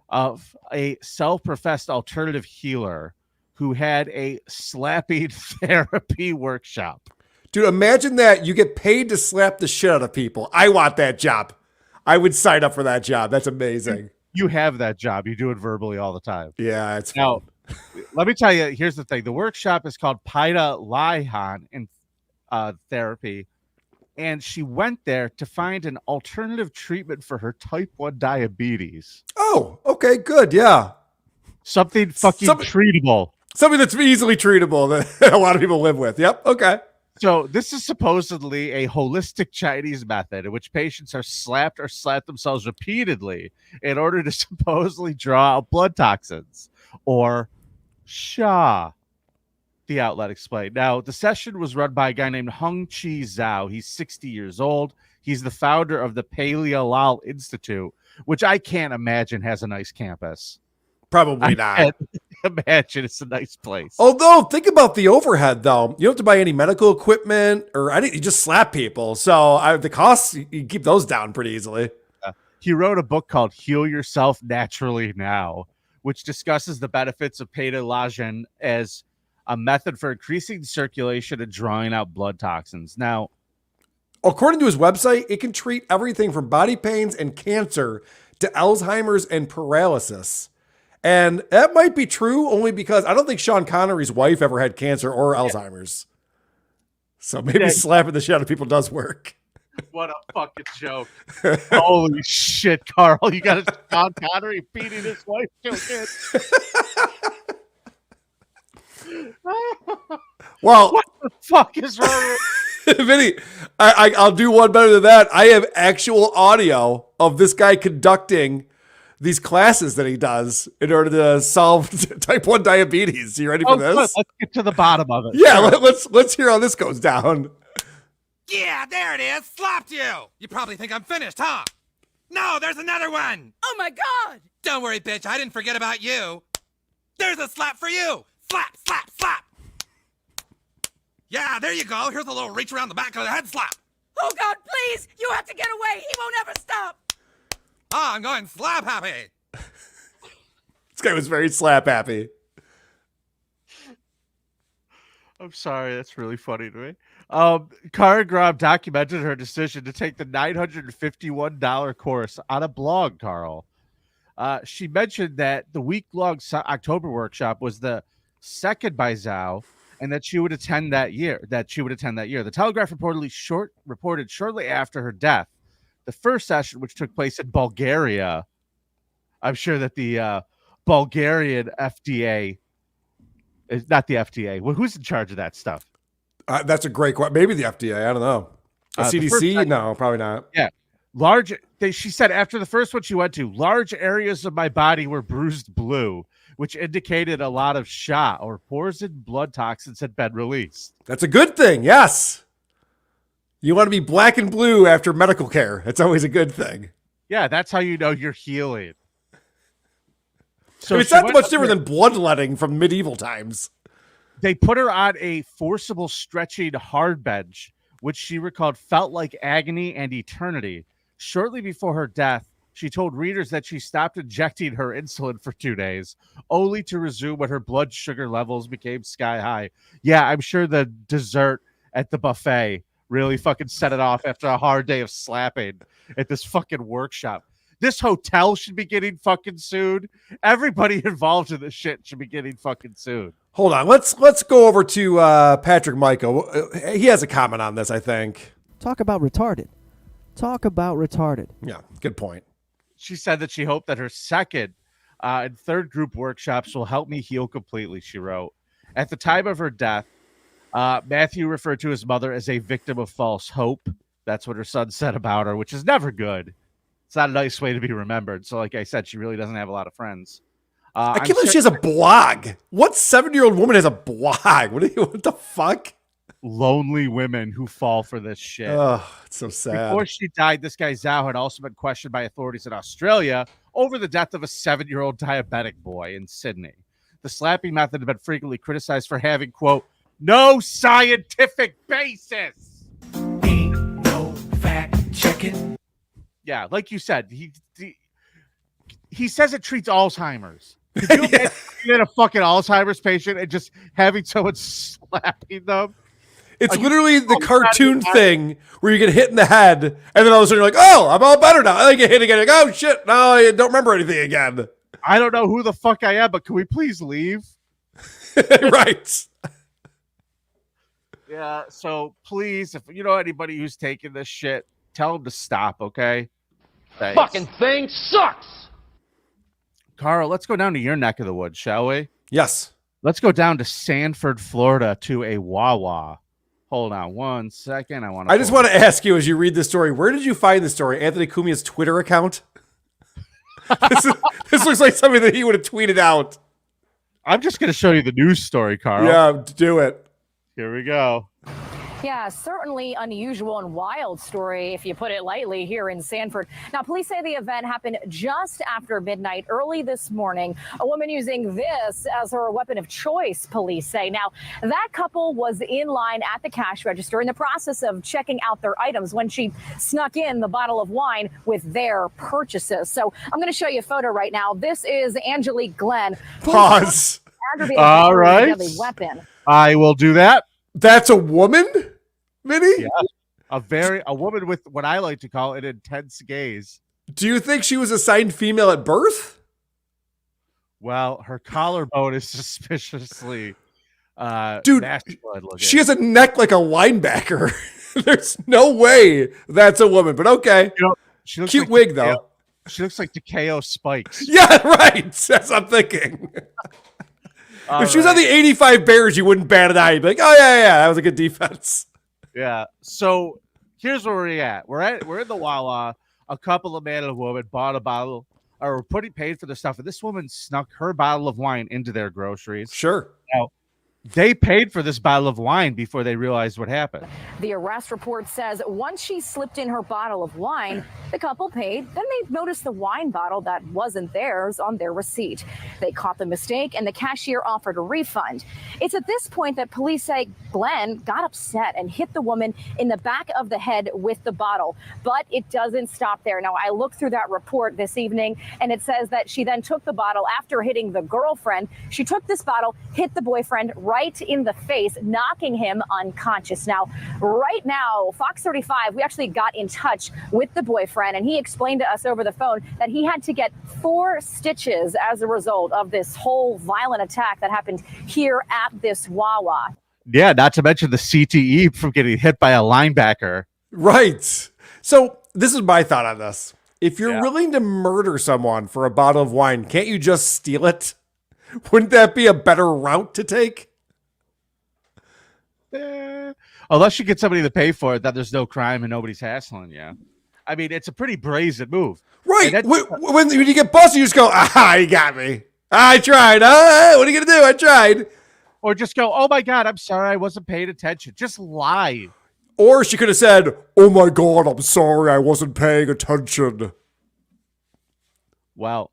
of a self-professed alternative healer who had a slapping therapy workshop. Dude, imagine that you get paid to slap the shit out of people. I want that job. I would sign up for that job. That's amazing. You have that job. You do it verbally all the time. Yeah, it's now. Let me tell you, here's the thing. The workshop is called Paida Lihan in therapy. And she went there to find an alternative treatment for her type 1 diabetes. Oh, okay, good. Yeah. Something treatable. Something that's easily treatable that a lot of people live with. Yep. Okay. So this is supposedly a holistic Chinese method in which patients are slapped or slap themselves repeatedly in order to supposedly draw out blood toxins, or Sha, the outlet explained. Now, the session was run by a guy named Hung Chi Zhao. He's 60 years old. He's the founder of the Paleolal Institute, which I can't imagine has a nice campus. Probably not. Imagine it's a nice place. Although, think about the overhead, though. You don't have to buy any medical equipment or anything. You just slap people. So the costs, you keep those down pretty easily. He wrote a book called Heal Yourself Naturally Now, which discusses the benefits of Paleolal as a method for increasing circulation and drawing out blood toxins. Now, according to his website, it can treat everything from body pains and cancer to Alzheimer's and paralysis. And that might be true only because I don't think Sean Connery's wife ever had cancer or Alzheimer's. So maybe slapping the shit out of people does work. What a fucking joke. Holy shit, Carl. You got a Sean Connery beating his wife joke. Well, what the fuck is wrong with Vinny, I'll do one better than that. I have actual audio of this guy conducting these classes that he does in order to solve type 1 diabetes. You ready for this? Good. Let's get to the bottom of it. Yeah, let's hear how this goes down. Yeah, there it is. Slapped you. You probably think I'm finished, huh? No, there's another one. Oh my God. Don't worry, bitch. I didn't forget about you. There's a slap for you. Slap, slap, slap. Yeah, there you go. Here's a little reach around the back of the head slap. Oh God, please. You have to get away. He won't ever stop. Oh, I'm going slap happy. This guy was very slap happy. I'm sorry, that's really funny to me. Kara Graham documented her decision to take the $951 course on a blog, Carl. She mentioned that the week-long October workshop was the second by Zhao, and that she would attend that year. The Telegraph reported shortly after her death, the first session, which took place in Bulgaria. I'm sure that the Bulgarian FDA is not the FDA. Well, who's in charge of that stuff? That's a great question. Maybe the FDA. I don't know. CDC? No, probably not. Yeah. She said after the first one she went to, large areas of my body were bruised blue, which indicated a lot of shot or poison blood toxins had been released. That's a good thing. Yes. You want to be black and blue after medical care. It's always a good thing. Yeah, that's how you know you're healing. So it's not much different than bloodletting from medieval times. They put her on a forcible stretching hard bench, which she recalled felt like agony and eternity. Shortly before her death, she told readers that she stopped injecting her insulin for 2 days, only to resume when her blood sugar levels became sky high. Yeah, I'm sure the dessert at the buffet really fucking set it off after a hard day of slapping at this fucking workshop. This hotel should be getting fucking sued. Everybody involved in this shit should be getting fucking sued. Hold on. Let's go over to Patrick Michael. He has a comment on this, I think. Talk about retarded. Yeah, good point. She said that she hoped that her second and third group workshops will help me heal completely, she wrote. At the time of her death, Matthew referred to his mother as a victim of false hope. That's what her son said about her, which is never good. It's not a nice way to be remembered. So like I said, she really doesn't have a lot of friends. I can't believe she has a blog. What 7-year-old woman has a blog? What the fuck? Lonely women who fall for this shit. Oh, it's so sad. Before she died, this guy Zhao had also been questioned by authorities in Australia over the death of a 7-year-old diabetic boy in Sydney. The slapping method had been frequently criticized for having, quote, no scientific basis. Ain't no fact checking. Yeah, like you said, he says it treats Alzheimer's. Could you imagine being a fucking Alzheimer's patient and just having someone slapping them? It's literally the cartoon thing where you get hit in the head, and then all of a sudden you're like, oh, I'm all better now. And then you get hit again. Like, oh, shit. No, I don't remember anything again. I don't know who the fuck I am, but can we please leave? Right. Yeah, so please, if you know anybody who's taking this shit, tell them to stop, okay? Thanks. Fucking thing sucks. Carl, let's go down to your neck of the woods, shall we? Yes. Let's go down to Sanford, Florida, to a Wawa. Hold on 1 second. I just want to ask you as you read the story, where did you find the story? Anthony Cumia's Twitter account? This looks like something that he would have tweeted out. I'm just going to show you the news story, Carl. Yeah, do it. Here we go. Yeah, certainly unusual and wild story, if you put it lightly, here in Sanford. Now, police say the event happened just after midnight early this morning. A woman using this as her weapon of choice, police say. Now, that couple was in line at the cash register in the process of checking out their items when she snuck in the bottle of wine with their purchases. So I'm going to show you a photo right now. This is Angelique Glenn. Pause. All right. Deadly weapon. I will do that. That's a woman, Vinny? Yeah. A woman with what I like to call an intense gaze. Do you think she was assigned female at birth? Well, her collarbone is suspiciously dude, masculine looking. She has a neck like a linebacker. There's no way that's a woman, but okay. She looks cute like wig, though. She looks like Takeo Spikes. Yeah, right. That's what I'm thinking. If she was on the 85 Bears, you wouldn't bat an eye. You'd be like, oh, yeah, that was a good defense. Yeah. So here's where we're at. We're in the Wawa. A couple of man and a woman bought a bottle or paid for their stuff. And this woman snuck her bottle of wine into their groceries. Sure. Now, they paid for this bottle of wine before they realized what happened. The arrest report says once she slipped in her bottle of wine, the couple paid. Then they noticed the wine bottle that wasn't theirs on their receipt. They caught the mistake and the cashier offered a refund. It's at this point that police say Glenn got upset and hit the woman in the back of the head with the bottle. But it doesn't stop there. Now, I looked through that report this evening and it says that she then took the bottle after hitting the girlfriend. She took this bottle, hit the boyfriend right in the face, knocking him unconscious. Now, right now, Fox 35, we actually got in touch with the boyfriend, and he explained to us over the phone that he had to get 4 stitches as a result of this whole violent attack that happened here at this Wawa. Yeah, not to mention the CTE from getting hit by a linebacker. Right. So this is my thought on this. If you're willing to murder someone for a bottle of wine, can't you just steal it? Wouldn't that be a better route to take? Unless you get somebody to pay for it, that there's no crime and nobody's hassling you. I mean, it's a pretty brazen move. Right. When you get busted, you just go, you got me. I tried. What are you going to do? I tried. Or just go, oh, my God, I'm sorry. I wasn't paying attention. Just lie. Or she could have said, oh, my God, I'm sorry. I wasn't paying attention. Well,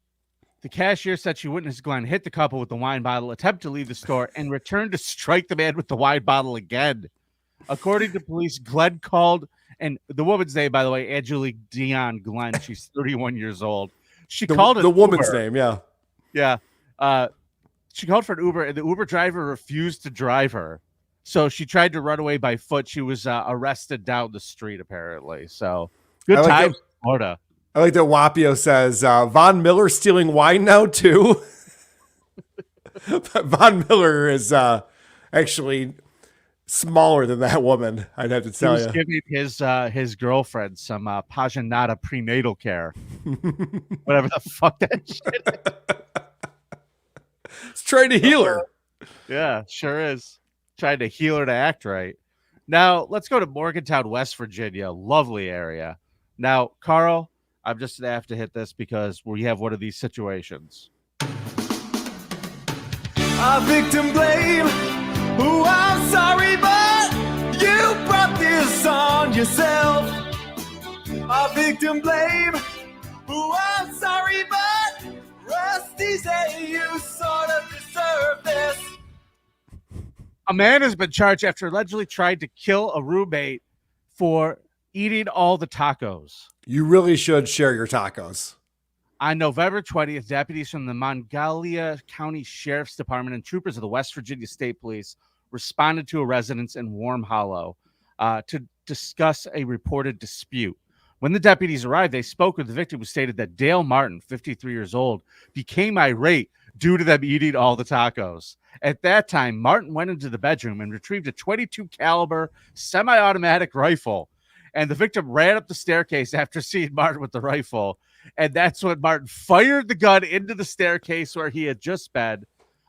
the cashier said she witnessed Glenn hit the couple with the wine bottle, attempt to leave the store, and return to strike the man with the wine bottle again. According to police, Glenn called, and the woman's name, by the way, Angelique Dion Glenn. She's 31 years old. She called the woman's name, yeah. Yeah. She called for an Uber, and the Uber driver refused to drive her. So she tried to run away by foot. She was arrested down the street, apparently. So good times, Florida. I like that Wapio says, Von Miller stealing wine now, too. Von Miller is actually smaller than that woman, I'd have to tell you. He was giving his girlfriend some Paginata prenatal care. Whatever the fuck that shit is. It's trying to heal her. Yeah, sure is. Trying to heal her to act right. Now, let's go to Morgantown, West Virginia. Lovely area. Now, Carl, I'm just going to have to hit this because we have one of these situations. A victim blame. Ooh, I'm sorry, but you brought this on yourself. A victim blame. Ooh, I'm sorry, but Rusty say you sort of deserve this. A man has been charged after allegedly tried to kill a roommate for eating all the tacos. You really should share your tacos. On November 20th, deputies from the Monongalia County Sheriff's Department and troopers of the West Virginia State Police responded to a residence in Warm Hollow to discuss a reported dispute. When the deputies arrived, they spoke with the victim, who stated that Dale Martin, 53 years old, became irate due to them eating all the tacos. At that time, Martin went into the bedroom and retrieved a .22 caliber semi-automatic rifle. And the victim ran up the staircase after seeing Martin with the rifle. And that's when Martin fired the gun into the staircase where he had just been.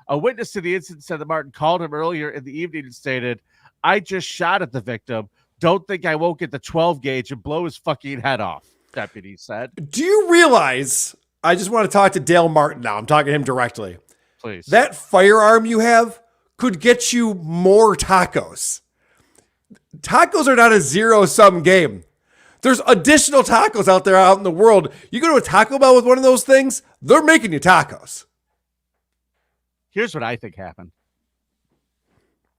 A witness to the incident said that Martin called him earlier in the evening and stated, I just shot at the victim. Don't think I won't get the 12 gauge and blow his fucking head off, deputy said. Do you realize, I just want to talk to Dale Martin now. I'm talking to him directly. Please. That firearm you have could get you more tacos. Tacos are not a zero-sum game. There's additional tacos out there out in the world. You go to a Taco Bell with one of those things, they're making you tacos. Here's what I think happened.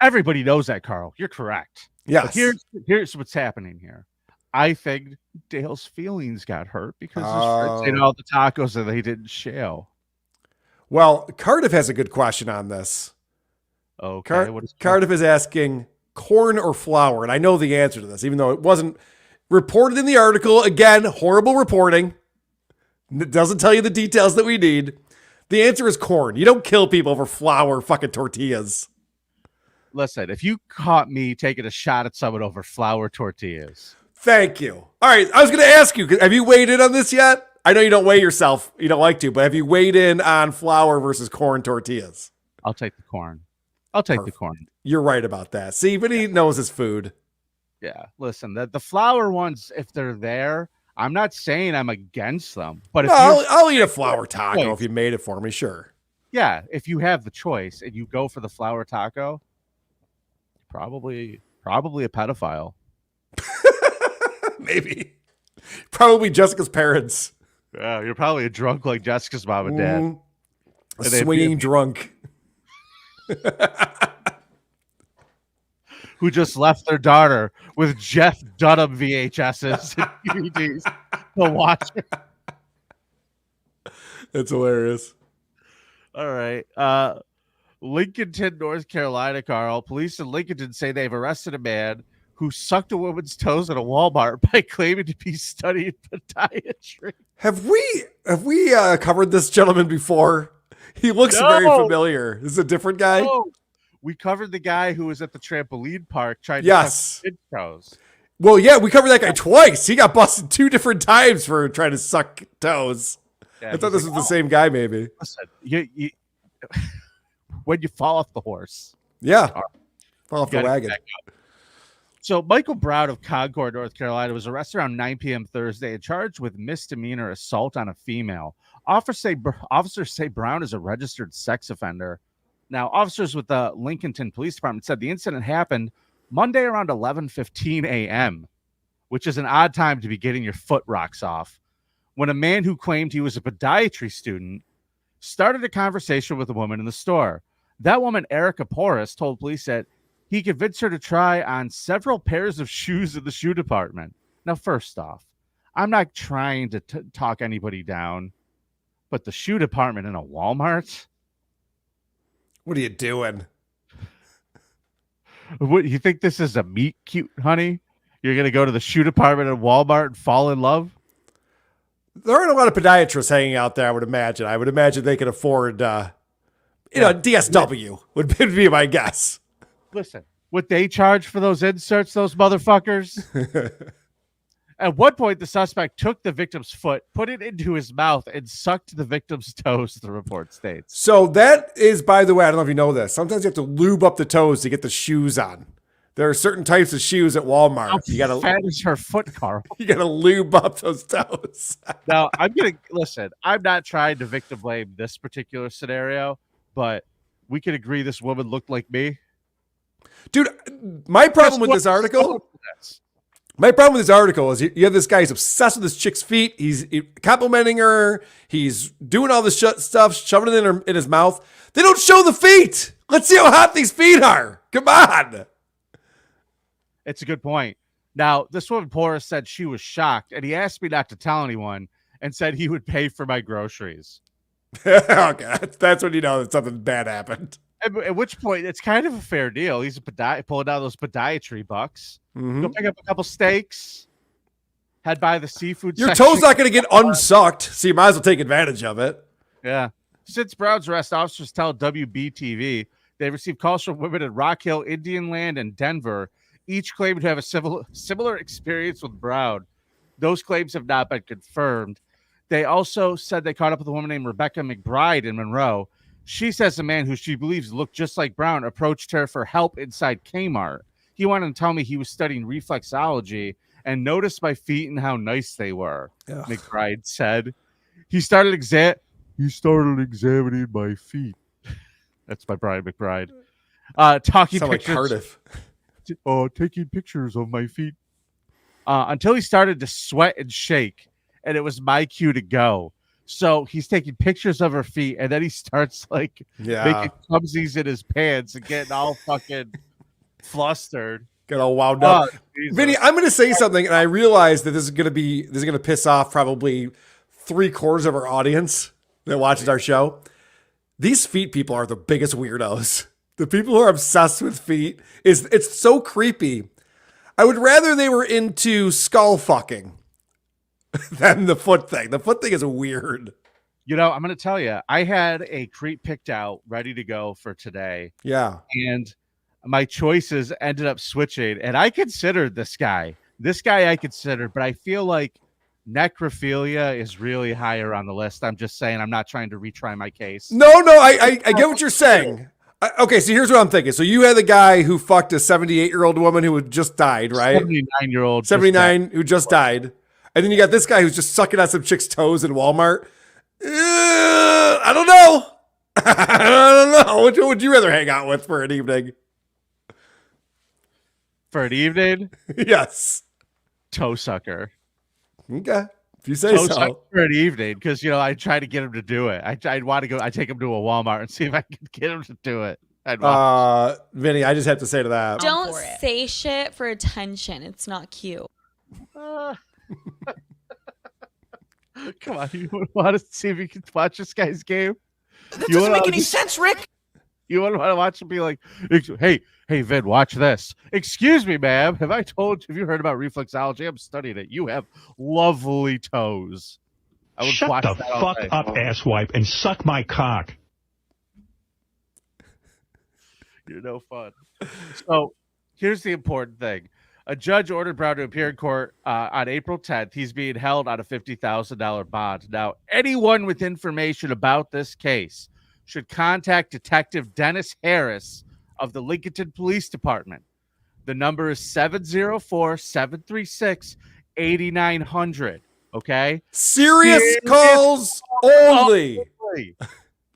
Everybody knows that, Carl. You're correct. Yes. But here's what's happening here. I think Dale's feelings got hurt because his friends ate all the tacos and they didn't share. Well, Cardiff has a good question on this. Okay. Cardiff is asking corn or flour, and I know the answer to this, even though it wasn't reported in the article. Again, horrible reporting. It doesn't tell you the details that we need. The answer is corn. You don't kill people over flour fucking tortillas. Listen, if you caught me taking a shot at someone over flour tortillas. Thank you. All right. I was going to ask you, have you weighed in on this yet? I know you don't weigh yourself. You don't like to, but have you weighed in on flour versus corn tortillas? I'll take the corn. I'll take the corn. You're right about that. See, but he knows his food. Yeah. Listen, the flour ones, if they're there, I'm not saying I'm against them, but if I'll eat a flour taco if you made it for me. Sure. Yeah. If you have the choice and you go for the flour taco, probably a pedophile. Maybe. Probably Jessica's parents. Yeah, you're probably a drunk like Jessica's mom and dad. A swinging drunk. Who just left their daughter with Jeff Dunham VHSs and DVDs to watch it. That's hilarious. All right. Lincolnton, North Carolina, Carl. Police in Lincolnton say they've arrested a man who sucked a woman's toes at a Walmart by claiming to be studying podiatry. Have we covered this gentleman before? He looks very familiar. This is a different guy. No. We covered the guy who was at the trampoline park trying to suck kid toes. Well, yeah, we covered that guy twice. He got busted 2 different times for trying to suck toes. Yeah, I thought this was the same guy, maybe. Listen, you when you fall off the horse. Yeah. Fall off the wagon. So Michael Brown of Concord, North Carolina, was arrested around 9 p.m. Thursday and charged with misdemeanor assault on a female. Officers say Brown is a registered sex offender. Now, officers with the Lincolnton Police Department said the incident happened Monday around 11:15 a.m., which is an odd time to be getting your foot rocks off, when a man who claimed he was a podiatry student started a conversation with a woman in the store. That woman, Erica Porras, told police that he convinced her to try on several pairs of shoes in the shoe department. Now, first off, I'm not trying to talk anybody down, but the shoe department in a Walmart? What are you doing? What, you think this is a meet cute, honey? You're going to go to the shoe department at Walmart and fall in love? There aren't a lot of podiatrists hanging out there, I would imagine. I would imagine they could afford, DSW would be my guess. Listen, what they charge for those inserts, those motherfuckers? At one point, the suspect took the victim's foot, put it into his mouth, and sucked the victim's toes, the report states. So that is, by the way, I don't know if you know this. Sometimes you have to lube up the toes to get the shoes on. There are certain types of shoes at Walmart. How fat is her foot, Carl? You got to lube up those toes. Now, listen, I'm not trying to victim blame this particular scenario, but we can agree this woman looked like me. Dude, my problem with this article... My problem with this article is you have this guy who's obsessed with this chick's feet. He's complimenting her. He's doing all this stuff, shoving it in his mouth. They don't show the feet. Let's see how hot these feet are. Come on. It's a good point. Now, this woman, Porras, said she was shocked, and he asked me not to tell anyone and said he would pay for my groceries. Okay, that's when you know that something bad happened. At which point, it's kind of a fair deal. He's pulling out those podiatry bucks. Mm-hmm. Go pick up a couple steaks. Head by the seafood Your section. toe's not going to get unsucked, so you might as well take advantage of it. Yeah. Since Brown's arrest, officers tell WBTV they received calls from women in Rock Hill, Indian Land, and Denver, each claiming to have a similar experience with Brown. Those claims have not been confirmed. They also said they caught up with a woman named Rebecca McBride in Monroe. She says a man who she believes looked just like Brown approached her for help inside Kmart. he wanted to tell me he was studying reflexology and noticed my feet and how nice they were. Ugh. McBride said he started examining my feet. That's by Brian McBride. Talking Sound like pictures. Cardiff. Taking pictures of my feet. Until he started to sweat and shake, and it was my cue to go. So he's taking pictures of her feet, and then he starts like making clumsies in his pants and getting all fucking flustered. Get all wound up. Jesus. Vinny, I'm going to say something, and I realize that this is going to piss off probably 3/4 of our audience that watches our show. These feet people are the biggest weirdos. The people who are obsessed with feet it's so creepy. I would rather they were into skull fucking than the foot thing. The foot thing is weird. You know, I'm going to tell you, I had a creep picked out ready to go for today. Yeah. And my choices ended up switching. And I considered this guy. I considered, but I feel like necrophilia is really higher on the list. I'm just saying, I'm not trying to retry my case. No, I get what you're saying. Okay, so here's what I'm thinking. So you had the guy who fucked a 78-year-old woman who had just died, right? 79-year-old. 79 who just died. And then you got this guy who's just sucking on some chick's toes in Walmart. I don't know. I don't know. Which one would you rather hang out with for an evening? For an evening? Yes. Toe sucker. Okay. If you say so. For an evening, because I try to get him to do it. I'd want to go. I take him to a Walmart and see if I can get him to do it. Vinny, I just have to say to that. Don't say shit for attention. It's not cute. Come on, you want to see if you can watch this guy's game? That doesn't make any sense, Rick. You want to watch him be like, hey, Vin, watch this. Excuse me, ma'am. Have you heard about reflexology? I'm studying it. You have lovely toes. I would Shut watch the that all fuck day. up, asswipe, and suck my cock. You're no fun. So here's the important thing. A judge ordered Brown to appear in court on April 10th. He's being held on a $50,000 bond. Now, anyone with information about this case should contact Detective Dennis Harris of the Lincolnton Police Department. The number is 704-736-8900. Okay? Serious calls only.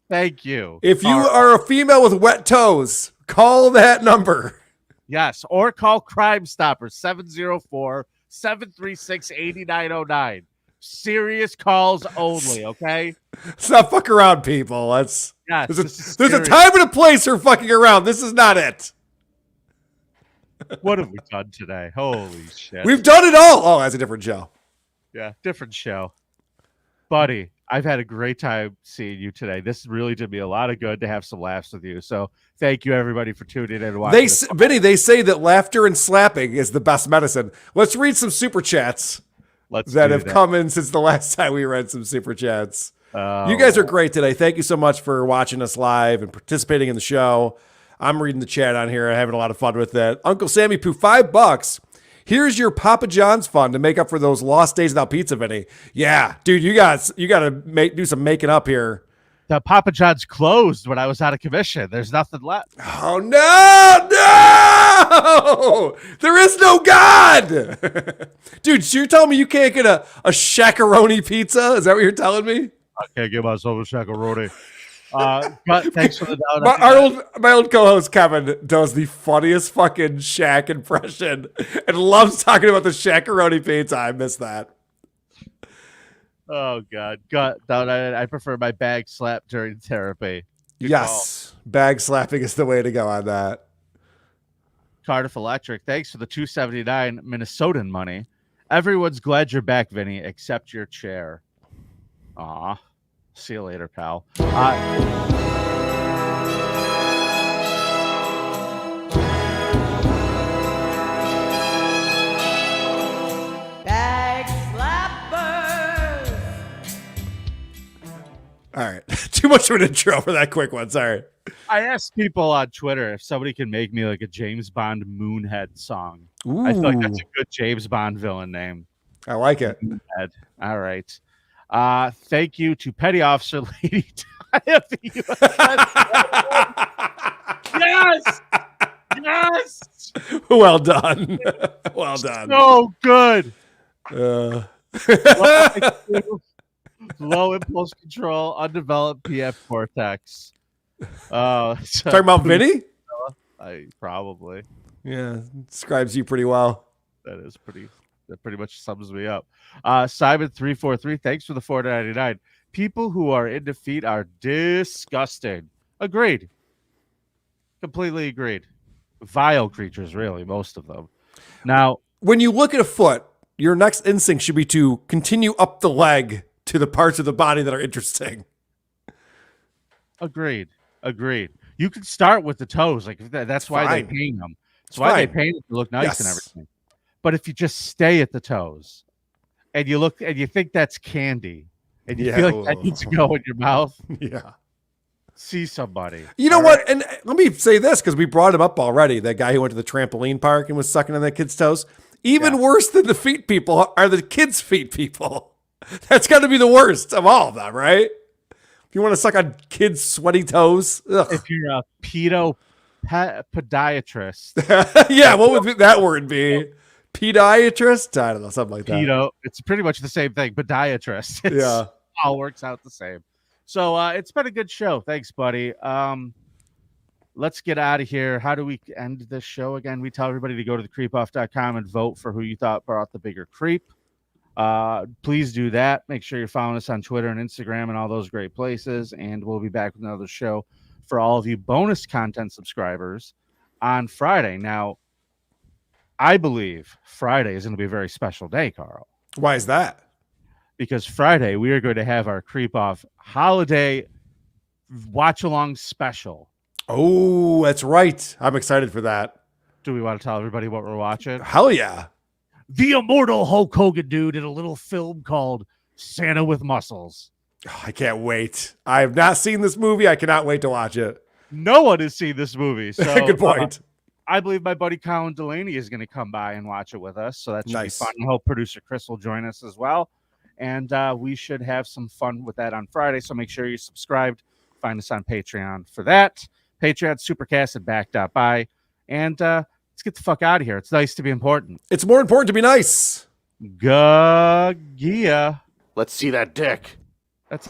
Thank you. If you are a female with wet toes, call that number. Yes, or call Crime Stoppers 704-736-8909. Serious calls only, okay? Let's not fuck around, people. There's a serious. time and a place for fucking around. This is not it. What have we done today? Holy shit. We've done it all. Oh, that's a different show. Yeah, different show. Buddy, I've had a great time seeing you today. This really did me a lot of good to have some laughs with you. So thank you, everybody, for tuning in and watching. Vinny, they say that laughter and slapping is the best medicine. Let's read some super chats that have come in since the last time we read some super chats. You guys are great today. Thank you so much for watching us live and participating in the show. I'm reading the chat on here and having a lot of fun with it. Uncle Sammy Poo, $5. Here's your Papa John's fund to make up for those lost days without pizza, Vinny. Yeah, dude, you got to do some making up here. The Papa John's closed when I was out of commission. There's nothing left. Oh, no! There is no God! Dude, so you're telling me you can't get a shakaroni pizza? Is that what you're telling me? I can't get myself a shakaroni. But thanks for the down. My old co-host Kevin does the funniest fucking Shaq impression and loves talking about the shakaroni pizza. I miss that. Oh God, I prefer my bag slap during therapy. Good yes, call. Bag slapping is the way to go on that. Cardiff Electric, thanks for the $2.79 Minnesotan money. Everyone's glad you're back, Vinny, except your chair. Aw. See you later, pal. Bag slappers. All right. Too much of an intro for that quick one. Sorry. I asked people on Twitter if somebody can make me like a James Bond Moonhead song. Ooh. I feel like that's a good James Bond villain name. I like it. Moonhead. All right. Thank you to Petty Officer Lady. Yes. Yes. Well done. Well done. So good. Uh, Low impulse control, undeveloped PF cortex. So Talking about Vinny? I probably. Yeah, describes you pretty well. That pretty much sums me up. Simon343, thanks for the $4.99. People who are in defeat are disgusting. Agreed. Completely agreed. Vile creatures, really, most of them. Now, when you look at a foot, your next instinct should be to continue up the leg to the parts of the body that are interesting. Agreed. You could start with the toes. Like that's why they paint them. That's why they paint it to look nice and everything. But if you just stay at the toes and you look and you think that's candy and you feel like that needs to go in your mouth, see somebody. You know what? And let me say this, because we brought him up already. That guy who went to the trampoline park and was sucking on that kid's toes. Even worse than the feet people are the kids' feet people. That's got to be the worst of all of them, right? If you want to suck on kids' sweaty toes. Ugh. If you're a podiatrist. Yeah, what would that word be? Pediatrist? I don't know, something like that. It's pretty much the same thing. Podiatrist. Yeah. All works out the same. So it's been a good show. Thanks, buddy. Let's get out of here. How do we end this show again? We tell everybody to go to thecreepoff.com and vote for who you thought brought the bigger creep. Please do that. Make sure you're following us on Twitter and Instagram and all those great places. And we'll be back with another show for all of you bonus content subscribers on Friday. Now, I believe Friday is going to be a very special day, Carl. Why is that? Because Friday we are going to have our Creep Off holiday watch along special. Oh, that's right. I'm excited for that. Do we want to tell everybody what we're watching? Hell yeah. The immortal Hulk Hogan dude in a little film called Santa with Muscles. Oh, I can't wait. I have not seen this movie. I cannot wait to watch it. No one has seen this movie. So good point. I believe my buddy Colin Delaney is going to come by and watch it with us. So that should Nice. be fun. I hope producer Chris will join us as well. And we should have some fun with that on Friday. So make sure you're subscribed. Find us on Patreon for that. Patreon, Supercast, and Back.by. And let's get the fuck out of here. It's nice to be important. It's more important to be nice. Gagia. Let's see that dick. That's